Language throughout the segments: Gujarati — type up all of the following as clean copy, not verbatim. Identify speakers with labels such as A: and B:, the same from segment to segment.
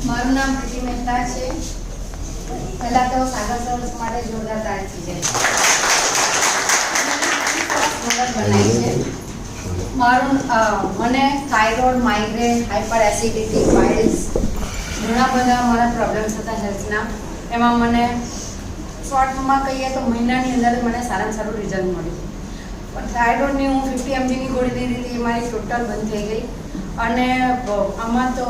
A: મારું નામ પ્રીતિ મહેતા છે. પહેલા તો સાગર સર્વિસ માટે જોરદાર તાળી છે. મને thyroid, migraine, hyper acidity, piles ઘણા બધા મારા પ્રોબ્લેમ્સ હતા હેલ્થના. એમાં મને શોર્ટમાં કહીએ તો મહિનાની અંદર મને સારામાં સારું રિઝલ્ટ મળ્યું. પણ થાઇરોઇડની હું 50 mgની ગોળી લીધી હતી, એ મારી ટોટલ બંધ થઈ ગઈ. અને આમાં તો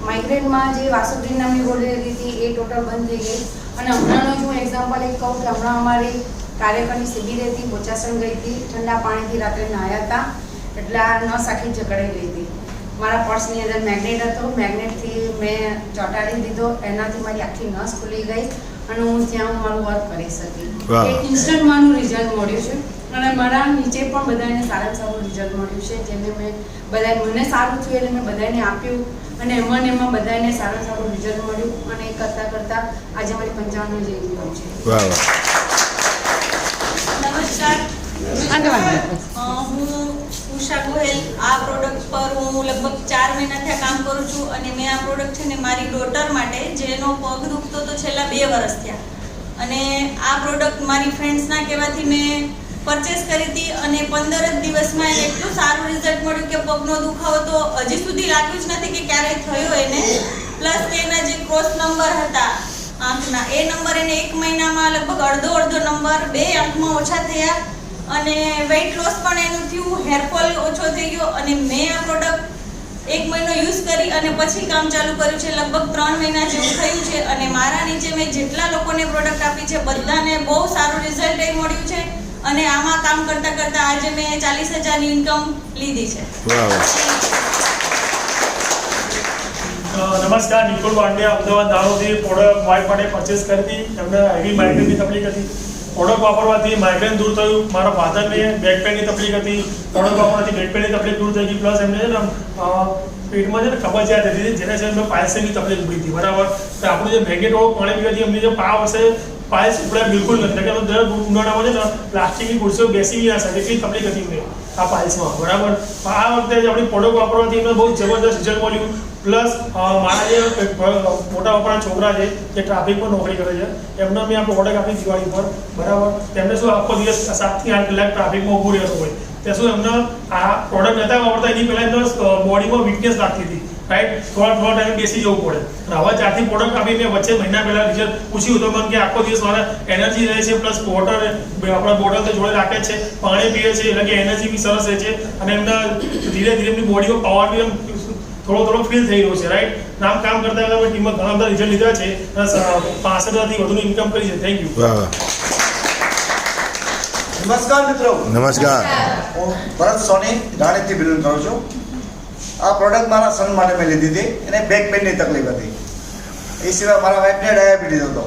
A: માઇગ્રેનમાં જે વાસુદ્રીન નામની ગોળી લીધી હતી એ ટોટલ બંધ થઈ ગઈ. અને હમણાંનો જો એક્ઝામ્પલ એક કહું કે હમણાં અમારી કાર્યકરની શિબિર હતી, બોચાસણ ગઈ હતી, ઠંડા પાણીથી રાત્રે નાહ્યા હતા એટલે આ નસ આખી જકડાઈ ગઈ હતી. મારા પર્સની અંદર મેગ્નેટ હતો, મેગ્નેટથી મેં ચોંટાડી દીધો, એનાથી મારી આખી નસ ખુલી ગઈ અને હું ત્યાં મારું વર્ક કરી શકી. એક ઇન્સ્ટન્ટ મારું રિઝલ્ટ મળ્યું છે. અને મારા નીચે પણ બધાને સારામાં સારું રિઝલ્ટ મળ્યું છે, જેને મેં બધાને મને સારું થયું એટલે મેં બધાને આપ્યું અને એમાં બધાને સારામાં સારું રિઝલ્ટ મળ્યું. અને એ કરતાં આજે મારી 55 જેવી ગયું છે.
B: નમસ્કાર, હું ઉષા ગોહેલ. આ પ્રોડક્ટ પર હું લગભગ 4 મહિનાથી કામ કરું છું અને મેં આ પ્રોડક્ટ છે ને મારી ડોટર માટે, જેનો પગ દુખતો તો છેલ્લા 2 વર્ષ થયા, અને આ પ્રોડક્ટ મારી ફ્રેન્ડ્સના કહેવાથી મેં પરચેસ કરી હતી અને 15 જ દિવસમાં એને એટલું સારું રિઝલ્ટ મળ્યું કે પગનો દુખાવો તો હજી સુધી લાગ્યું જ નથી કે ક્યારેય થયો એને. પ્લસ કે એના જે ક્રોસ નંબર હતા આંખના, એ નંબર એને 1 મહિનામાં લગભગ અડધો નંબર 2 આંખમાં ઓછા થયા અને વેઇટ લોસ પણ એનું થયું, હેરફોલ ઓછો થઈ ગયો. અને મેં આ પ્રોડક્ટ 1 મહિનો યુઝ કરી અને પછી કામ ચાલુ કર્યું છે. લગભગ 3 મહિના જેવું થયું છે અને મારા નીચે મેં જેટલા લોકોને પ્રોડક્ટ આપી છે બધાને બહુ સારું રિઝલ્ટ એ મળ્યું છે. અને આમાં કામ કરતા આજે મેં 40,000 ની ઇન્કમ લીધી છે.
C: નમસ્કાર, નિકુલ પાંડ્યા, અમદાવાદ દાહોદથી પ્રોડક્ટ વાઇફ માટે પરચેસ કરી હતી. એમને હેવી માઇગ્રેનની તકલીફ હતી. પ્રોડક્ટ વાપરવાથી માઇગ્રેન દૂર થયું. મારા ફાધરને બેક પેનની તકલીફ હતી, પ્રોડક્ટ વાપરવાથી બેક પેનની તકલીફ દૂર થઈ ગઈ. પ્લસ એમને છે ને પેટમાં છે ને કબજિયાત હતી, જેના છે એમને પાયલ્સની તકલીફ પડી હતી. બરાબર, તો આપણું જે મેગેટવાળું પાણી પીવાથી એમની જે પાવ હશે પાયલ્સ ઉપડ્યા બિલકુલ નથી. કે દર ઉનાળામાં છે ને પ્લાસ્ટિકની ખુરશીઓ બેસી ના શકે એટલી તકલીફ હતી એમને આ પાયલ્સમાં. બરાબર, આ વખતે આપણી પ્રોડક્ટ વાપરવાથી એમને બહુ જબરદસ્ત રિઝલ્ટ મળ્યું. પ્લસ મારા જે મોટા બાપાના છોકરા છે જે ટ્રાફિકમાં નોકરી કરે છે, એમને મેં આ પ્રોડક્ટ આપી દિવાળી પર. બરાબર, તેમને શું આખો દિવસ 7 થી 8 કલાક ટ્રાફિકમાં ઊભું રહેતું હોય, ત્યાં શું એમને આ પ્રોડક્ટ નહોતા વાપરતા એની પહેલાં એમને બોડીમાં વીકનેસ લાગતી હતી. રાઈટ, થોડા ટાઈમ બેસી જવું પડે. અને હવે ત્યારથી પ્રોડક્ટ આપી મેં વચ્ચે મહિના પહેલાં રિઝલ્ટ પૂછ્યું તો મને કે આખો દિવસ મારા એનર્જી રહે છે, પ્લસ વોટર આપણા બોટલ તો જોડે રાખે છે, પાણી પીએ છે, એટલે કે એનર્જી બી સરસ રહે છે. અને એમના ધીરે ધીરે એમની બોડીમાં પાવર બી એમ થોડો ફીલ થઈ રહ્યો છે. રાઈટ, નામ કામ કરતા કરતા ટીમમાં ઘણા બધા રિઝલ્ટ લીધા છે અને 65,000થી વધુની ઇન્કમ કરી છે. Thank you.
D: નમસ્કાર મિત્રો.
E: નમસ્કાર,
D: હું ભરત સોની રાણીથી બિલોંગ કરું છું. આ પ્રોડક્ટ મારા સન માટે મેં લીધી હતી. એને બેક પેનની તકલીફ હતી. એ સિવાય મારા વાઈફને ડાયાબિટીસ હતો.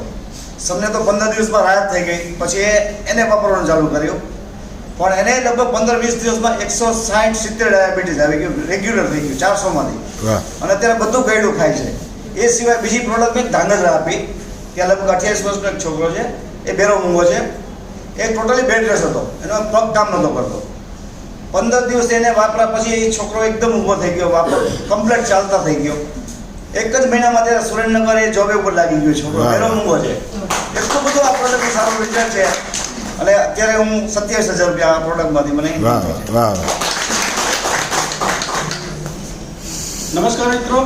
D: સમને તો 15 દિવસમાં રાહત થઈ ગઈ. પછી એને વાપરવાનું ચાલુ કર્યું, પણ એને લગભગ 15-20 દિવસમાં 160-70 ડાયાબિટીસ આવી ગયું, રેગ્યુલર થઈ ગયું 400માંથી. અને અત્યારે બધું ગળ્યું ખાય છે. એ સિવાય બીજી પ્રોડક્ટ મેં ધાંગધ્રા આપી. ત્યાં લગભગ 28 વર્ષનો એક છોકરો છે, એ બેરો મૂંગો છે, એ ટોટલી બેડરેસ હતો, એનો પગ કામ નહોતો કરતો. 15 દિવસ એને વાપરા પછી એ છોકરો એકદમ ઊભો થઈ ગયો, કમ્પ્લીટ ચાલતા થઈ ગયો. એક જ મહિનામાં ત્યારે સુરેન્દ્રનગર એ જોબ ઉપર લાગી ગયો છોકરો, બેરો મૂંગો છે. એટલું બધું આ પ્રોડક્ટનું સારું રિઝલ્ટ છે. અને અત્યારે હું 27,000 રૂપિયા આ પ્રોડક્ટમાંથી મને.
F: નમસ્કાર મિત્રો,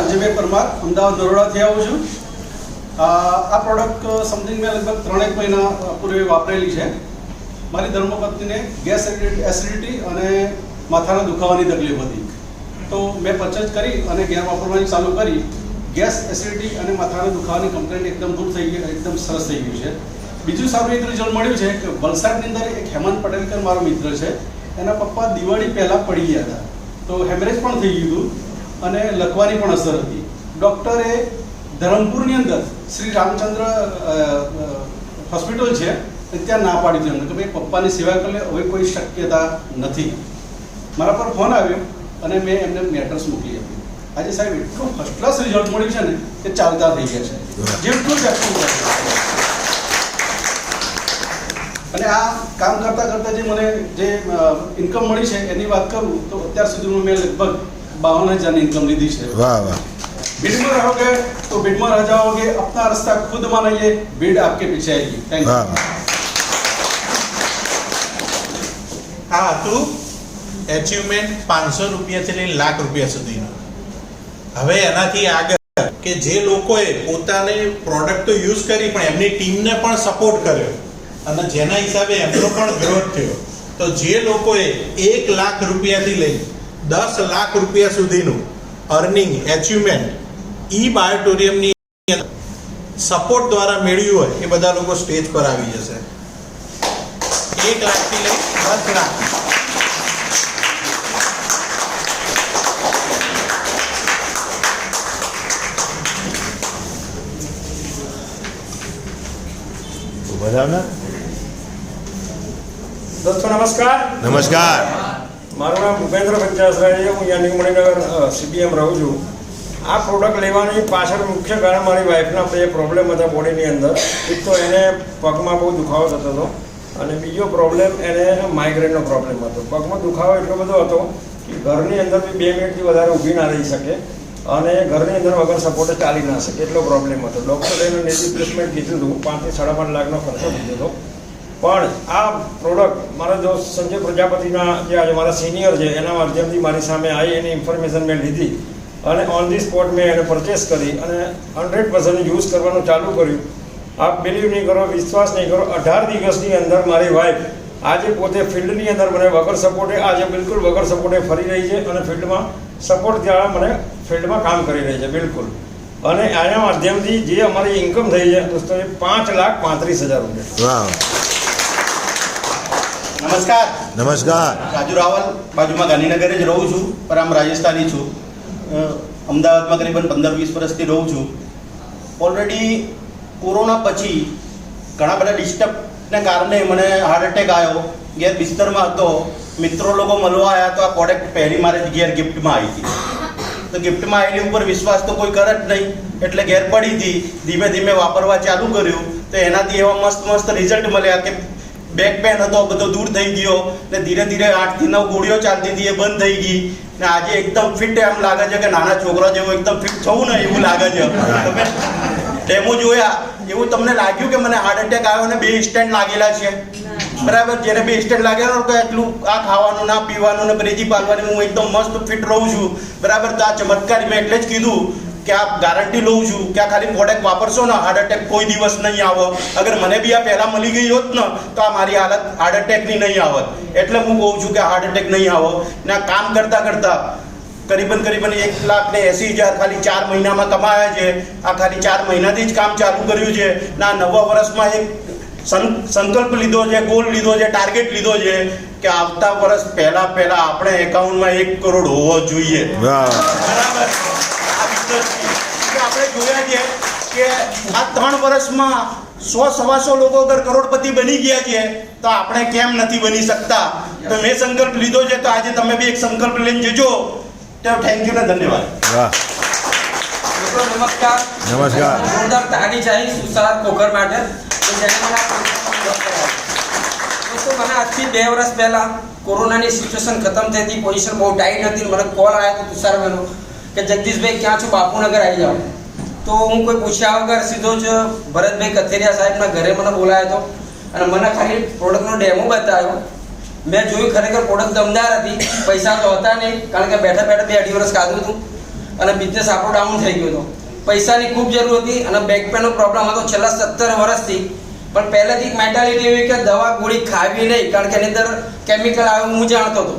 F: અજયભાઈ પરમાર, અમદાવાદ દરોડાથી આવું છું. આ પ્રોડક્ટ સમથિંગ મેં લગભગ 3 મહિના પૂર્વે વાપરેલી છે. મારી ધર્મપત્નીને ગેસ એસિડિટી અને માથાના દુખાવાની તકલીફ હતી, તો મેં પરચેસ કરી અને ઘેર વાપરવાની ચાલુ કરી. ગેસ એસિડિટી અને માથાના દુખાવાની કમ્પ્લેન્ટ એકદમ દૂર થઈ ગઈ, એકદમ સરસ થઈ ગયું છે. બીજું સારું એક રિઝલ્ટ મળ્યું છે કે વલસાડની અંદર એક હેમંત પટેલકર મારો મિત્ર છે, એના પપ્પા દિવાળી પહેલાં પડી ગયા હતા, તો હેમરેજ પણ થઈ ગયું અને લખવાની પણ અસર હતી. ડૉક્ટરે ધરમપુરની અંદર શ્રી રામચંદ્ર હોસ્પિટલ છે, ત્યાં ના પાડી દીધું એમને કે ભાઈ પપ્પાની સેવા કરી લે, હવે કોઈ શક્યતા નથી. મારા પર ફોન આવ્યો અને મેં એમને મેટર્સ મોકલી આપ્યું. આજે સાહેબ એટલું ફર્સ્ટ ક્લાસ રિઝલ્ટ મળ્યું છે ને કે ચાલતા થઈ ગયા છે, જેટલું જ અને આ કામ કરતાં કરતાં જે મને જે ઇન્કમ મળી છે એની વાત કરું તો અત્યાર સુધીમાં મેં લગભગ 52,000 इनकम लीधी है।
E: वाह वाह।
F: बीड में रहोगे तो बीड में रह जाओगे, अपना रास्ता खुद बनाइए, बीड आपके पीछे आएगी। थैंक
E: वाह
F: यू।
E: वाह।
G: આ હતું એચિવમેન્ટ 500 રૂપિયાથી લઈને લાખ રૂપિયા સુધીનું. હવે એનાથી આગળ કે જે લોકોએ પોતાની પ્રોડક્ટ તો યુઝ કરી પણ એમની ટીમને પણ સપોર્ટ કર્યો અને જેના હિસાબે એમનો પણ ગ્રોથ થયો, તો જે લોકોએ 1 લાખ રૂપિયાથી લઈને 10 લાખ રૂપિયા સુધીનું અર્નિંગ એચિવમેન્ટ ઈ બાયોટોરિયમની સપોર્ટ દ્વારા મેળવ્યું હોય એ બધા લોકો સ્ટેજ પર આવી જશે. 1 લાખથી લઈ 10 લાખ.
E: બરાબર.
H: દોસ્તો નમસ્કાર.
E: નમસ્કાર.
H: મારું નામ ભૂપેન્દ્ર પંચાસરા છે. હું યાનિક મણિનગર CBM રહું છું. આ પ્રોડક્ટ લેવાની પાછળ મુખ્ય કારણ મારી વાઈફના બે પ્રોબ્લેમ હતા બોડીની અંદર. એક તો એને પગમાં બહુ દુખાવો થતો હતો અને બીજો પ્રોબ્લેમ એને માઇગ્રેનનો પ્રોબ્લેમ હતો. પગમાં દુખાવો એટલો બધો હતો કે ઘરની અંદર બી 2 મિનિટથી વધારે ઊભી ના રહી શકે અને ઘરની અંદર વગર સપોર્ટે ચાલી ના શકે એટલો પ્રોબ્લેમ હતો. ડૉક્ટરે એને નેઝી ટ્રીટમેન્ટ કીધું હતું, 5 થી 5.5 લાખનો ખર્ચો કીધો હતો. પણ આ પ્રોડક્ટ મારા દોસ્ત સંજય પ્રજાપતિના જે આજે મારા સિનિયર છે એના માધ્યમથી મારી સામે આવી, એની ઇન્ફોર્મેશન મેં લીધી અને ઓન ધી સ્પોટ મેં એને પરચેસ કરી અને 100% યુઝ કરવાનું ચાલુ કર્યું. આપ બિલીવ નહીં કરો, વિશ્વાસ નહીં કરો, 18 દિવસની અંદર મારી વાઈફ આજે પોતે ફિલ્ડની અંદર મને વગર સપોર્ટે આજે બિલકુલ વગર સપોર્ટે ફરી રહી છે અને ફિલ્ડમાં સપોર્ટ દ્વારા મને ફિલ્ડમાં કામ કરી રહી છે બિલકુલ. અને આના માધ્યમથી જે અમારી ઇન્કમ થઈ છે દોસ્તો એ 5,35,000 રૂપિયા.
E: વાહ.
G: નમસ્કાર.
E: નમસ્કાર.
G: રાજુ રાવલ, બાજુમાં ગાંધીનગર જ રહું છું, પણ આમ રાજસ્થાની છું. અમદાવાદમાં કરીબન 15-20 વર્ષથી રહું છું. ઓલરેડી કોરોના પછી ઘણા બધા ડિસ્ટર્બને કારણે મને હાર્ટ એટેક આવ્યો. ઘેર બિસ્તરમાં હતો, મિત્રો લોકો મળવા આવ્યા તો આ પ્રોડક્ટ પહેલી મારે ઘેર ગિફ્ટમાં આવી હતી. તો ગિફ્ટમાં આવેલી ઉપર વિશ્વાસ તો કોઈ કરે જ નહીં, એટલે ઘેર પડી હતી. ધીમે ધીમે વાપરવા ચાલુ કર્યું તો એનાથી એવા મસ્ત મસ્ત રિઝલ્ટ મળ્યા કે બેક પેન હતો બધો દૂર થઈ ગયો ને ધીરે ધીરે 8 થી 9 ગોળીઓ ચાલતી હતી એ બંધ થઈ ગઈ ને આજે એકદમ ફિટ એમ લાગે છે કે નાના છોકરા જેવો એકદમ ફિટ થવું ને એવું લાગે છે. તમે ડેમો જોયા એવું તમને લાગ્યું કે મને હાર્ટ એટેક આવ્યો ને 2 સ્ટેન્ટ લાગેલા છે બરાબર? જેને 2 સ્ટેન્ટ લાગેલા તો એટલું આ ખાવાનું ના પીવાનું ને બ્રેજી પાલવાની હું એકદમ મસ્ત ફિટ રહું છું બરાબર. તો આ ચમત્કારી મેં એટલે જ કીધું કે આ ગારંટી લઉં છું કે આ ખાલી પ્રોડક્ટ વાપરશો ને હાર્ટ એટેક કોઈ દિવસ નહીં આવે. અગર મને બી આ પહેલાં મળી ગઈ હોત ને તો આ મારી હાલત હાર્ટ એટેકની નહીં આવત. એટલે હું કહું છું કે હાર્ટ એટેક નહીં આવો ને આ કામ કરતાં કરતાં કરીબન 1,80,000 ખાલી 4 મહિનામાં કમાયા છે. આ ખાલી 4 મહિનાથી જ કામ ચાલુ કર્યું છે ને આ નવા વર્ષમાં એક સંકલ્પ લીધો છે, ગોલ લીધો છે, ટાર્ગેટ લીધો છે કે આવતા વર્ષ પહેલા આપણે એકાઉન્ટમાં 1 કરોડ હોવો જોઈએ બરાબર. આપણે જોયા છે કે આ 3 વર્ષમાં 100-125 લોકો અગર કરોડપતિ બની ગયા છે તો આપણે કેમ નથી બની શકતા? તો મેં સંકલ્પ લીધો છે તો આજે તમે બી એક સંકલ્પ લઈને જજો. તો થેન્ક યુ ને ધન્યવાદ.
E: વાહ.
I: નમસ્કાર.
E: નમસ્કાર.
I: જોરદાર તાળી ચાહી સુસાર કોકર માટે તો જેને મને દોસ્તો મને આજથી 2 વર્ષ પહેલા કોરોનાની સિચ્યુએશન ખતમ થઈ હતી, પોઝિશન બહુ ટાઈટ હતી. મને કોલ આવ્યો હતો તુષારભાઈનો કે જગદીશભાઈ ક્યાં છો, બાપુનગર આવી જાઓ. તો હું કોઈ પૂછ્યા વગર સીધો જ ભરતભાઈ કથેરિયા સાહેબના ઘરે મને બોલાયો હતો અને મને ખાલી પ્રોડક્ટનો ડેમો બતાવ્યો. મેં જોયું ખરેખર પ્રોડક્ટ દમદાર હતી. પૈસા તો હતા નહીં કારણ કે બેઠા બેઠા 2-2.5 વર્ષ કાઢું હતું અને બિઝનેસ આપણો ડાઉન થઈ ગયો હતો. પૈસાની ખૂબ જરૂર હતી અને બેક પેનનો પ્રોબ્લેમ હતો છેલ્લા 17 વર્ષથી. પણ પહેલેથી એક મેન્ટાલિટી એવી કે દવા ગોળી ખાવી નહીં કારણ કે એની અંદર કેમિકલ આવે હું જાણતો હતો.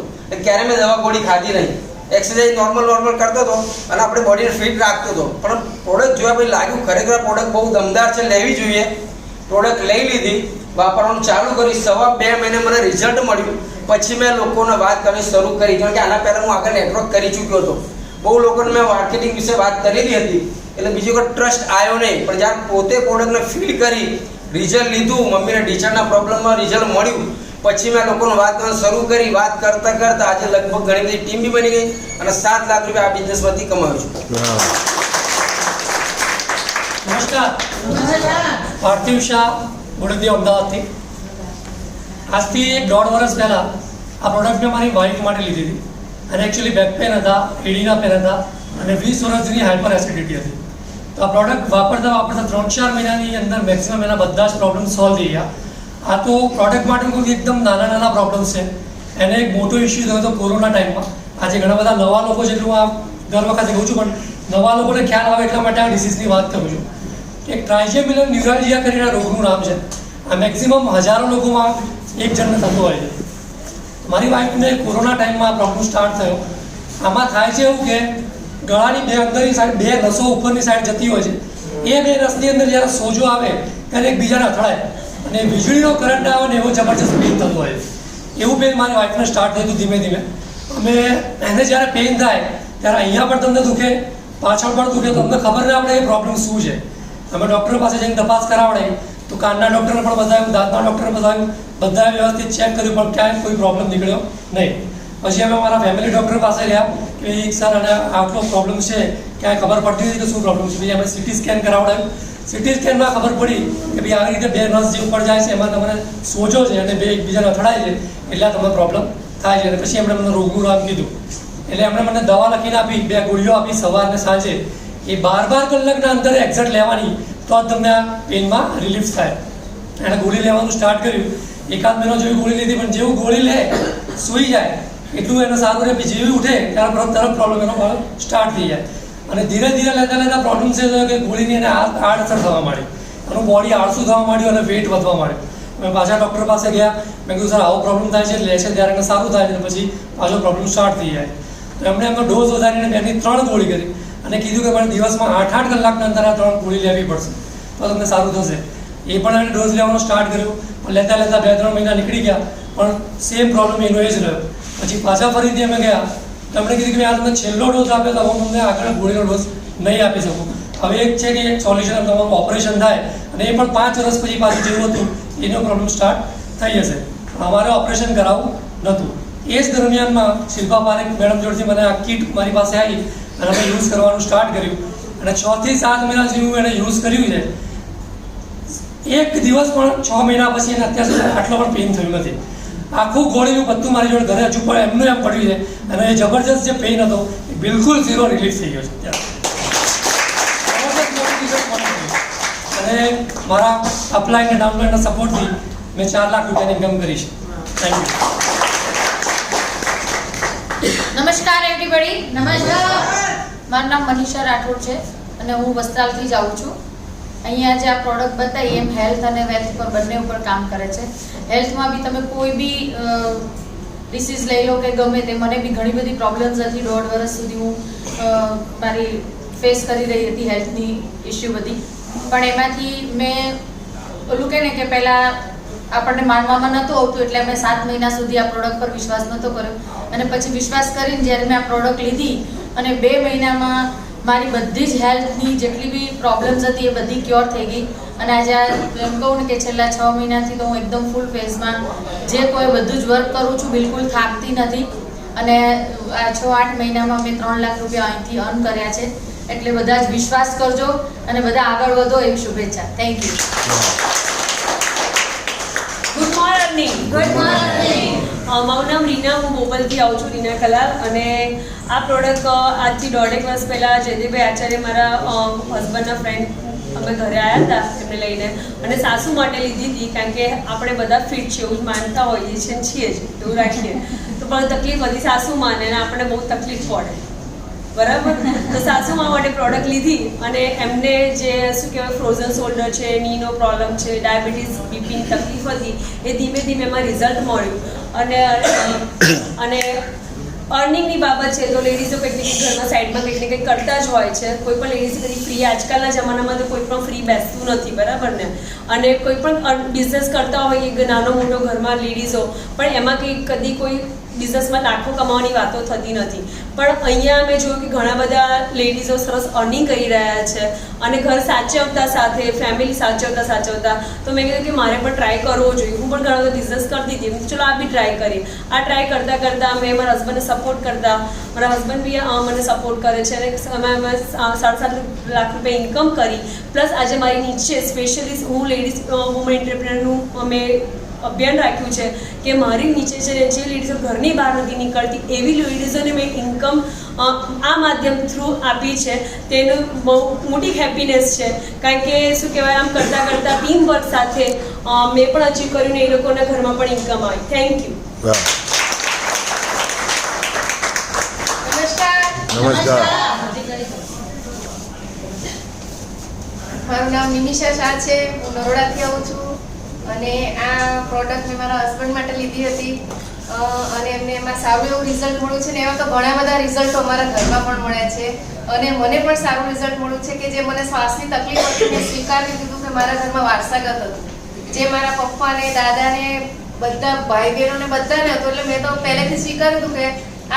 I: ક્યારે મેં દવા ગોળી ખાધી નહીં. એક્સરસાઇઝ નોર્મલ કરતો હતો અને આપણે બોડીને ફિટ રાખતો હતો. પણ પ્રોડક્ટ જોયા પછી લાગ્યું ખરેખર પ્રોડક્ટ બહુ દમદાર છે, લેવી જોઈએ. પ્રોડક્ટ લઈ લીધી, વાપરવાનું ચાલુ કરી. 2.5 મહિને મને રિઝલ્ટ મળ્યું. પછી મેં લોકોને વાત કરવી શરૂ કરી કારણ કે આના પહેલાં હું આગળ નેટવર્ક કરી ચૂક્યો હતો. બહુ લોકોને મેં માર્કેટિંગ વિશે વાત કરેલી હતી એટલે બીજો કોઈ ટ્રસ્ટ આવ્યો નહીં. પણ જ્યારે પોતે પ્રોડક્ટને ફીલ કરી, રિઝલ્ટ લીધું, મમ્મીને ટીચરના પ્રોબ્લેમમાં રિઝલ્ટ મળ્યું, પછી મેં લોકોને વાત કરવાનું શરૂ કરી. વાત કરતાં આજે લગભગ ઘણી બધી ટીમ બી બની ગઈ અને 7 લાખ રૂપિયા આ બિઝનેસમાંથી કમાવ્યું છું.
J: નમસ્કાર. પાર્થિવ શાહ, વડોદરા, અમદાવાદથી. આજથી 1.5 વર્ષ પહેલાં આ પ્રોડક્ટ મેં મારી વાઈફ માટે લીધી હતી. અને એકચ્યુઅલી બેક પેન હતા, એડીના પેન હતા અને 20 વર્ષ જૂની હાઇપર એસિડિટી હતી. તો આ પ્રોડક્ટ વાપરતા 3-4 મહિનાની અંદર મેક્સિમમ એના બધા જ પ્રોબ્લેમ સોલ્વ થઈ ગયા. આ તો પ્રોડક્ટ માટે કોઈ એકદમ નાના પ્રોબ્લેમ્સ છે. એને એક મોટો ઇસ્યુ થયો હતો કોરોના ટાઈમમાં. આજે ઘણા બધા નવા લોકો, જેટલું આ દર વખતે કહું છું, પણ નવા લોકોને ખ્યાલ આવે એટલા માટે આ ડિસીઝની વાત કરું છું. એક ટ્રાઇજેમિનલ ન્યુરાલ્જિયા કરીને રોગનું નામ છે. આ મેક્સિમમ હજારો લોકોમાં એક જણને થતું હોય છે. મારી વાઈફને કોરોના ટાઈમમાં આ પ્રોબ્લેમ સ્ટાર્ટ થયો. આમાં થાય છે એવું કે ગળાની અંદરની સાઈડ 2 નસો ઉપરની સાઈડ જતી હોય છે. એ 2 નસની અંદર જ્યારે સોજો આવે ત્યારે એકબીજાને અથડાય અને વીજળીનો કરંટ આવે ને એવો જબરજસ્ત પેઇન થતું હોય. એવું પેઇન મારી વાઈફને સ્ટાર્ટ થયું હતું ધીમે ધીમે. અમે એને જ્યારે પેઇન થાય ત્યારે અહીંયા પણ તમને દુખે, પાછળ પણ દુખે, તમને ખબર ના પડે એ પ્રોબ્લેમ શું છે. અમે ડૉક્ટર પાસે જઈને તપાસ કરાવડાવી તો કાનના ડૉક્ટરને પણ બતાવ્યું, દાંતના ડૉક્ટરને બતાવ્યું, બધાએ વ્યવસ્થિત ચેક કર્યું પણ ક્યાંય કોઈ પ્રોબ્લેમ નીકળ્યો નહીં. પછી અમે મારા ફેમિલી ડૉક્ટર પાસે ગયા કે સર અને આટલો પ્રોબ્લેમ છે, ક્યાંય ખબર પડતી નથી કે શું પ્રોબ્લેમ છે. પછી અમે સિટી સ્કેન કરાવડાવ્યું. સિટી સ્કેનમાં ખબર પડી કે ભાઈ આવી રીતે 2 નસ જે ઉપર જાય છે એમાં તમને સોજો છે અને 2 એકબીજાને અથડાય છે એટલે તમને પ્રોબ્લેમ થાય છે. અને પછી એમણે મને રોગનું નામ કીધું. એટલે એમણે મને દવા લખીને આપી, 2 ગોળીઓ આપી સવાર અને સાંજે. એ 12 કલાકના અંદર એક્ઝેક્ટ લેવાની તો જ તમને આ પેઇનમાં રિલીફ થાય. એણે ગોળી લેવાનું સ્ટાર્ટ કર્યું. 1 મહિનો જેવી ગોળી લીધી, પણ જેવું ગોળી લે સૂઈ જાય એટલું એને સારું રહે. પછી જેવી ઉઠે ત્યારે તરત પ્રોબ્લેમ એનો સ્ટાર્ટ થઈ જાય. અને ધીરે ધીરે લેતા પ્રોબ્લેમ છે કે ગોળીની એને આડઅસર થવા માંડી, એનું બોડી આળસું થવા માંડ્યું અને વેઇટ વધવા માંડ્યું. મેં પાછા ડૉક્ટર પાસે ગયા. મેં કીધું સર આવો પ્રોબ્લેમ થાય છે, લે છે ત્યારે એને સારું થાય છે, પછી પાછો પ્રોબ્લેમ સ્ટાર્ટ થઈ જાય. તો એમણે એમનો ડોઝ વધારીને 2 થી 3 ગોળી કરી અને કીધું કે મને દિવસમાં 8 કલાકના અંદર આ 3 ગોળી લેવી પડશે તો તમને સારું થશે. એ પણ એને ડોઝ લેવાનો સ્ટાર્ટ કર્યો. લેતા 2-3 મહિના નીકળી ગયા, પણ સેમ પ્રોબ્લેમ એનો એ જ રહ્યો. પછી પાછા ફરીથી અમે ગયા. તેમણે કીધું કે આ તમને છેલ્લો ડોઝ આપ્યો તો હું તમને આગળ ગોળીનો ડોઝ નહીં આપી શકું. હવે એક છે કે એક સોલ્યુશન તમારું ઓપરેશન થાય અને એ પણ 5 વર્ષ પછી પાછું જેવું હતું એનો પ્રોબ્લેમ સ્ટાર્ટ થઈ જશે. અમારે ઓપરેશન કરાવવું નહોતું. એ જ દરમિયાનમાં શિલ્પા પારેખ મેડમ જોડથી મને આ કીટ મારી પાસે આવી અને અમે યુઝ કરવાનું સ્ટાર્ટ કર્યું. અને 6 થી 7 મહિના જેવું એને યુઝ કર્યું છે. એક દિવસ પણ 6 મહિના પછી એને અત્યાર સુધી આટલો પણ પેઇન થયું નથી. આખું ગોળીનું પત્તું મારી જોડે ઘરે હજુ પણ એમનું એમ પડ્યું છે અને એ જબરજસ્ત જે પેઇન હતો એ બિલકુલ 0 રિલીફ થઈ ગયો છે અત્યારે. અને મારા અપલાઇન અને ડાઉનલાઇનના સપોર્ટથી મેં 4 લાખ રૂપિયાની ઇન્કમ કરી છે. Thank you.
A: નમસ્કાર એવરીબડી. નમસ્કાર. મારું નામ મનીષા રાઠોડ છે અને હું વસ્ત્રાલથી જ આવું છું. અહીંયા જે આ પ્રોડક્ટ બતાવી એમ હેલ્થ અને વેલ્થ પર બંને ઉપર કામ કરે છે. હેલ્થમાં બી તમે કોઈ બી ડિસીઝ લઈ લો કે ગમે તે, મને બી ઘણી બધી પ્રોબ્લેમ્સ હતી. 1.5 વર્ષ સુધી હું મારી ફેસ કરી રહી હતી હેલ્થની ઇસ્યુ બધી. પણ એમાંથી મેં ઓલું કહે ને કે પહેલાં આપણને માનવામાં નહોતું આવતું એટલે મેં 7 મહિના સુધી આ પ્રોડક્ટ પર વિશ્વાસ નહોતો કર્યો. અને પછી વિશ્વાસ કરીને જ્યારે મેં આ પ્રોડક્ટ લીધી અને 2 મહિનામાં મારી બધી જ હેલ્થની જેટલી બી પ્રોબ્લેમ્સ હતી એ બધી ક્યોર થઈ ગઈ. અને આજે એમ કહું ને કે છેલ્લા 6 મહિનાથી તો હું એકદમ ફૂલ ફેઝમાં જે કોઈ બધું જ વર્ક કરું છું, બિલકુલ થાકતી નથી. અને આ 6-8 મહિનામાં મેં 3 લાખ રૂપિયા અહીંથી અર્ન કર્યા છે. એટલે બધા જ વિશ્વાસ કરજો અને બધા આગળ વધો એવી શુભેચ્છા. Thank you.
K: Good morning. મારું નામ રીના, હું મોબલથી આવું છું, રીના કલાલ. અને આ પ્રોડક્ટ આજથી 1.5 વર્ષ પહેલાં જયદીપભાઈ આચાર્ય મારા હસબન્ડના ફ્રેન્ડ અમે ઘરે આવ્યા હતા એમને લઈને અને સાસુ માટે લીધી હતી. કારણ કે આપણે બધા ફિટ છે એવું જ માનતા હોઈએ છીએ, છીએ જ એવું રાખીએ તો પણ તકલીફ હતી સાસુ માને અને આપણને બહુ તકલીફ પડે, બરાબર. તો સાસુમા માટે પ્રોડક્ટ લીધી અને એમને જે શું કહેવાય ફ્રોઝન શોલ્ડર છે, નીનો પ્રોબ્લેમ છે, ડાયાબિટીસ, બીપીની તકલીફ હતી એ ધીમે ધીમે એમાં રિઝલ્ટ મળ્યું. અને અર્નિંગની બાબત છે તો લેડીઝો કંઈક ને કંઈક ઘરના સાઈડમાં કંઈક ને કંઈક કરતા જ હોય છે. કોઈ પણ લેડીઝ કદી ફ્રી આજકાલના જમાનામાં તો કોઈ પણ ફ્રી બેસતું નથી, બરાબર ને. અને કોઈ પણ બિઝનેસ કરતા હોય કે નાનો મોટો ઘરમાં લેડીઝો, પણ એમાં કંઈક કદી કોઈ બિઝનેસમાં લાખો કમાવાની વાતો થતી નથી. પણ અહીંયા મેં જોયું કે ઘણા બધા લેડીઝો સરસ અર્નિંગ કરી રહ્યા છે અને ઘર સાચવતા સાથે ફેમિલી સાચવતા તો મેં કીધું કે મારે પણ ટ્રાય કરવો જોઈએ. હું પણ ઘણા બધા બિઝનેસ કરતી હતી, ચલો આ બી ટ્રાય કરી. આ ટ્રાય કરતાં મેં મારા હસબન્ડને સપોર્ટ કરતા, મારા હસબન્ડ બી મને સપોર્ટ કરે છે અને અમે 7.5 લાખ રૂપિયા ઇન્કમ કરી. પ્લસ આજે મારી નીચે સ્પેશિયલી હું લેડીઝ વુમન એન્ટરપ્રેનરનું અમે અભિયાન રાખ્યું છે કે મારી નીચે છે ને જે લેડીઝો ઘરની બહાર નથી નીકળતી એવી લેડીઝોને મેં ઇન્કમ આ માધ્યમ થ્રુ આપી છે, તેનું બહુ મોટી હેપીનેસ છે. કારણ કે શું કહેવાય, આમ કરતાં કરતાં ટીમ વર્ક સાથે મેં પણ અચીવ કર્યું ને એ લોકોના ઘરમાં પણ ઇન્કમ આવી. Thank you.
E: નમસ્કાર.
L: મારું નામ નિમિષા શાહ છે. હું નરોડાથી આવું છું અને આ પ્રોડક્ટ મેં મારા હસબન્ડ માટે લીધી હતી અને એમને એમાં સારું એવું રિઝલ્ટ મળ્યું છે ને એવા તો ઘણા બધા રિઝલ્ટો અમારા ઘરમાં પણ મળ્યા છે અને મને પણ સારું રિઝલ્ટ મળ્યું છે કે જે મને શ્વાસની તકલીફ હતી મેં સ્વીકારી દીધું કે મારા ઘરમાં વારસાગત હતું, જે મારા પપ્પાને દાદાને બધા ભાઈ બહેનોને બધાને હતું. એટલે મેં તો પહેલેથી સ્વીકાર્યું હતું કે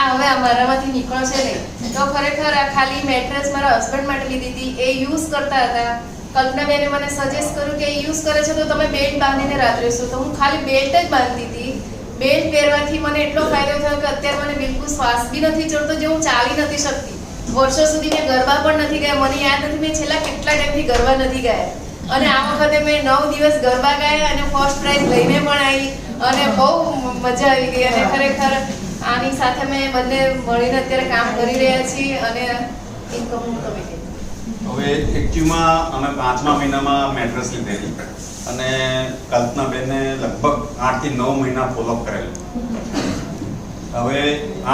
L: આ હવે મારામાંથી નીકળશે નહીં. તો ખરેખર આ ખાલી મેટ્રેસ મારા હસબન્ડ માટે લીધી હતી. એ યુઝ કરતા હતા. કલ્પનાબેને મને સજેસ્ટ કર્યું કે એ યુઝ કરે છે તો તમે બેલ્ટ બાંધીને રાત્રે સૂ. તો હું ખાલી બેલ્ટ જ બાંધતી હતી. બેલ્ટ પહેરવાથી મને એટલો ફાયદો થયો કે અત્યારે મને બિલકુલ શ્વાસ બી નથી ચડતો, જે હું ચાલી નથી શકતી. વર્ષો સુધી મેં ગરબા પણ નથી ગયા. મને યાદ નથી મેં છેલ્લા કેટલા ટાઈમથી ગરબા નથી ગયા અને આ વખતે મેં 9 દિવસ ગરબા ગાયા અને ફર્સ્ટ પ્રાઇઝ લઈને પણ આવી અને બહુ મજા આવી ગઈ. અને ખરેખર આની સાથે મેં બંને મળીને અત્યારે કામ કરી રહ્યા છીએ અને ઇન્કમ હું કમી ગઈ.
M: હવે એકચ્યુઅલમાં અમે 5મા મહિનામાં મેટ્રેસ લીધેલી અને કલ્પનાબેનને લગભગ 8 થી 9 મહિના ફોલોઅપ કરેલું. હવે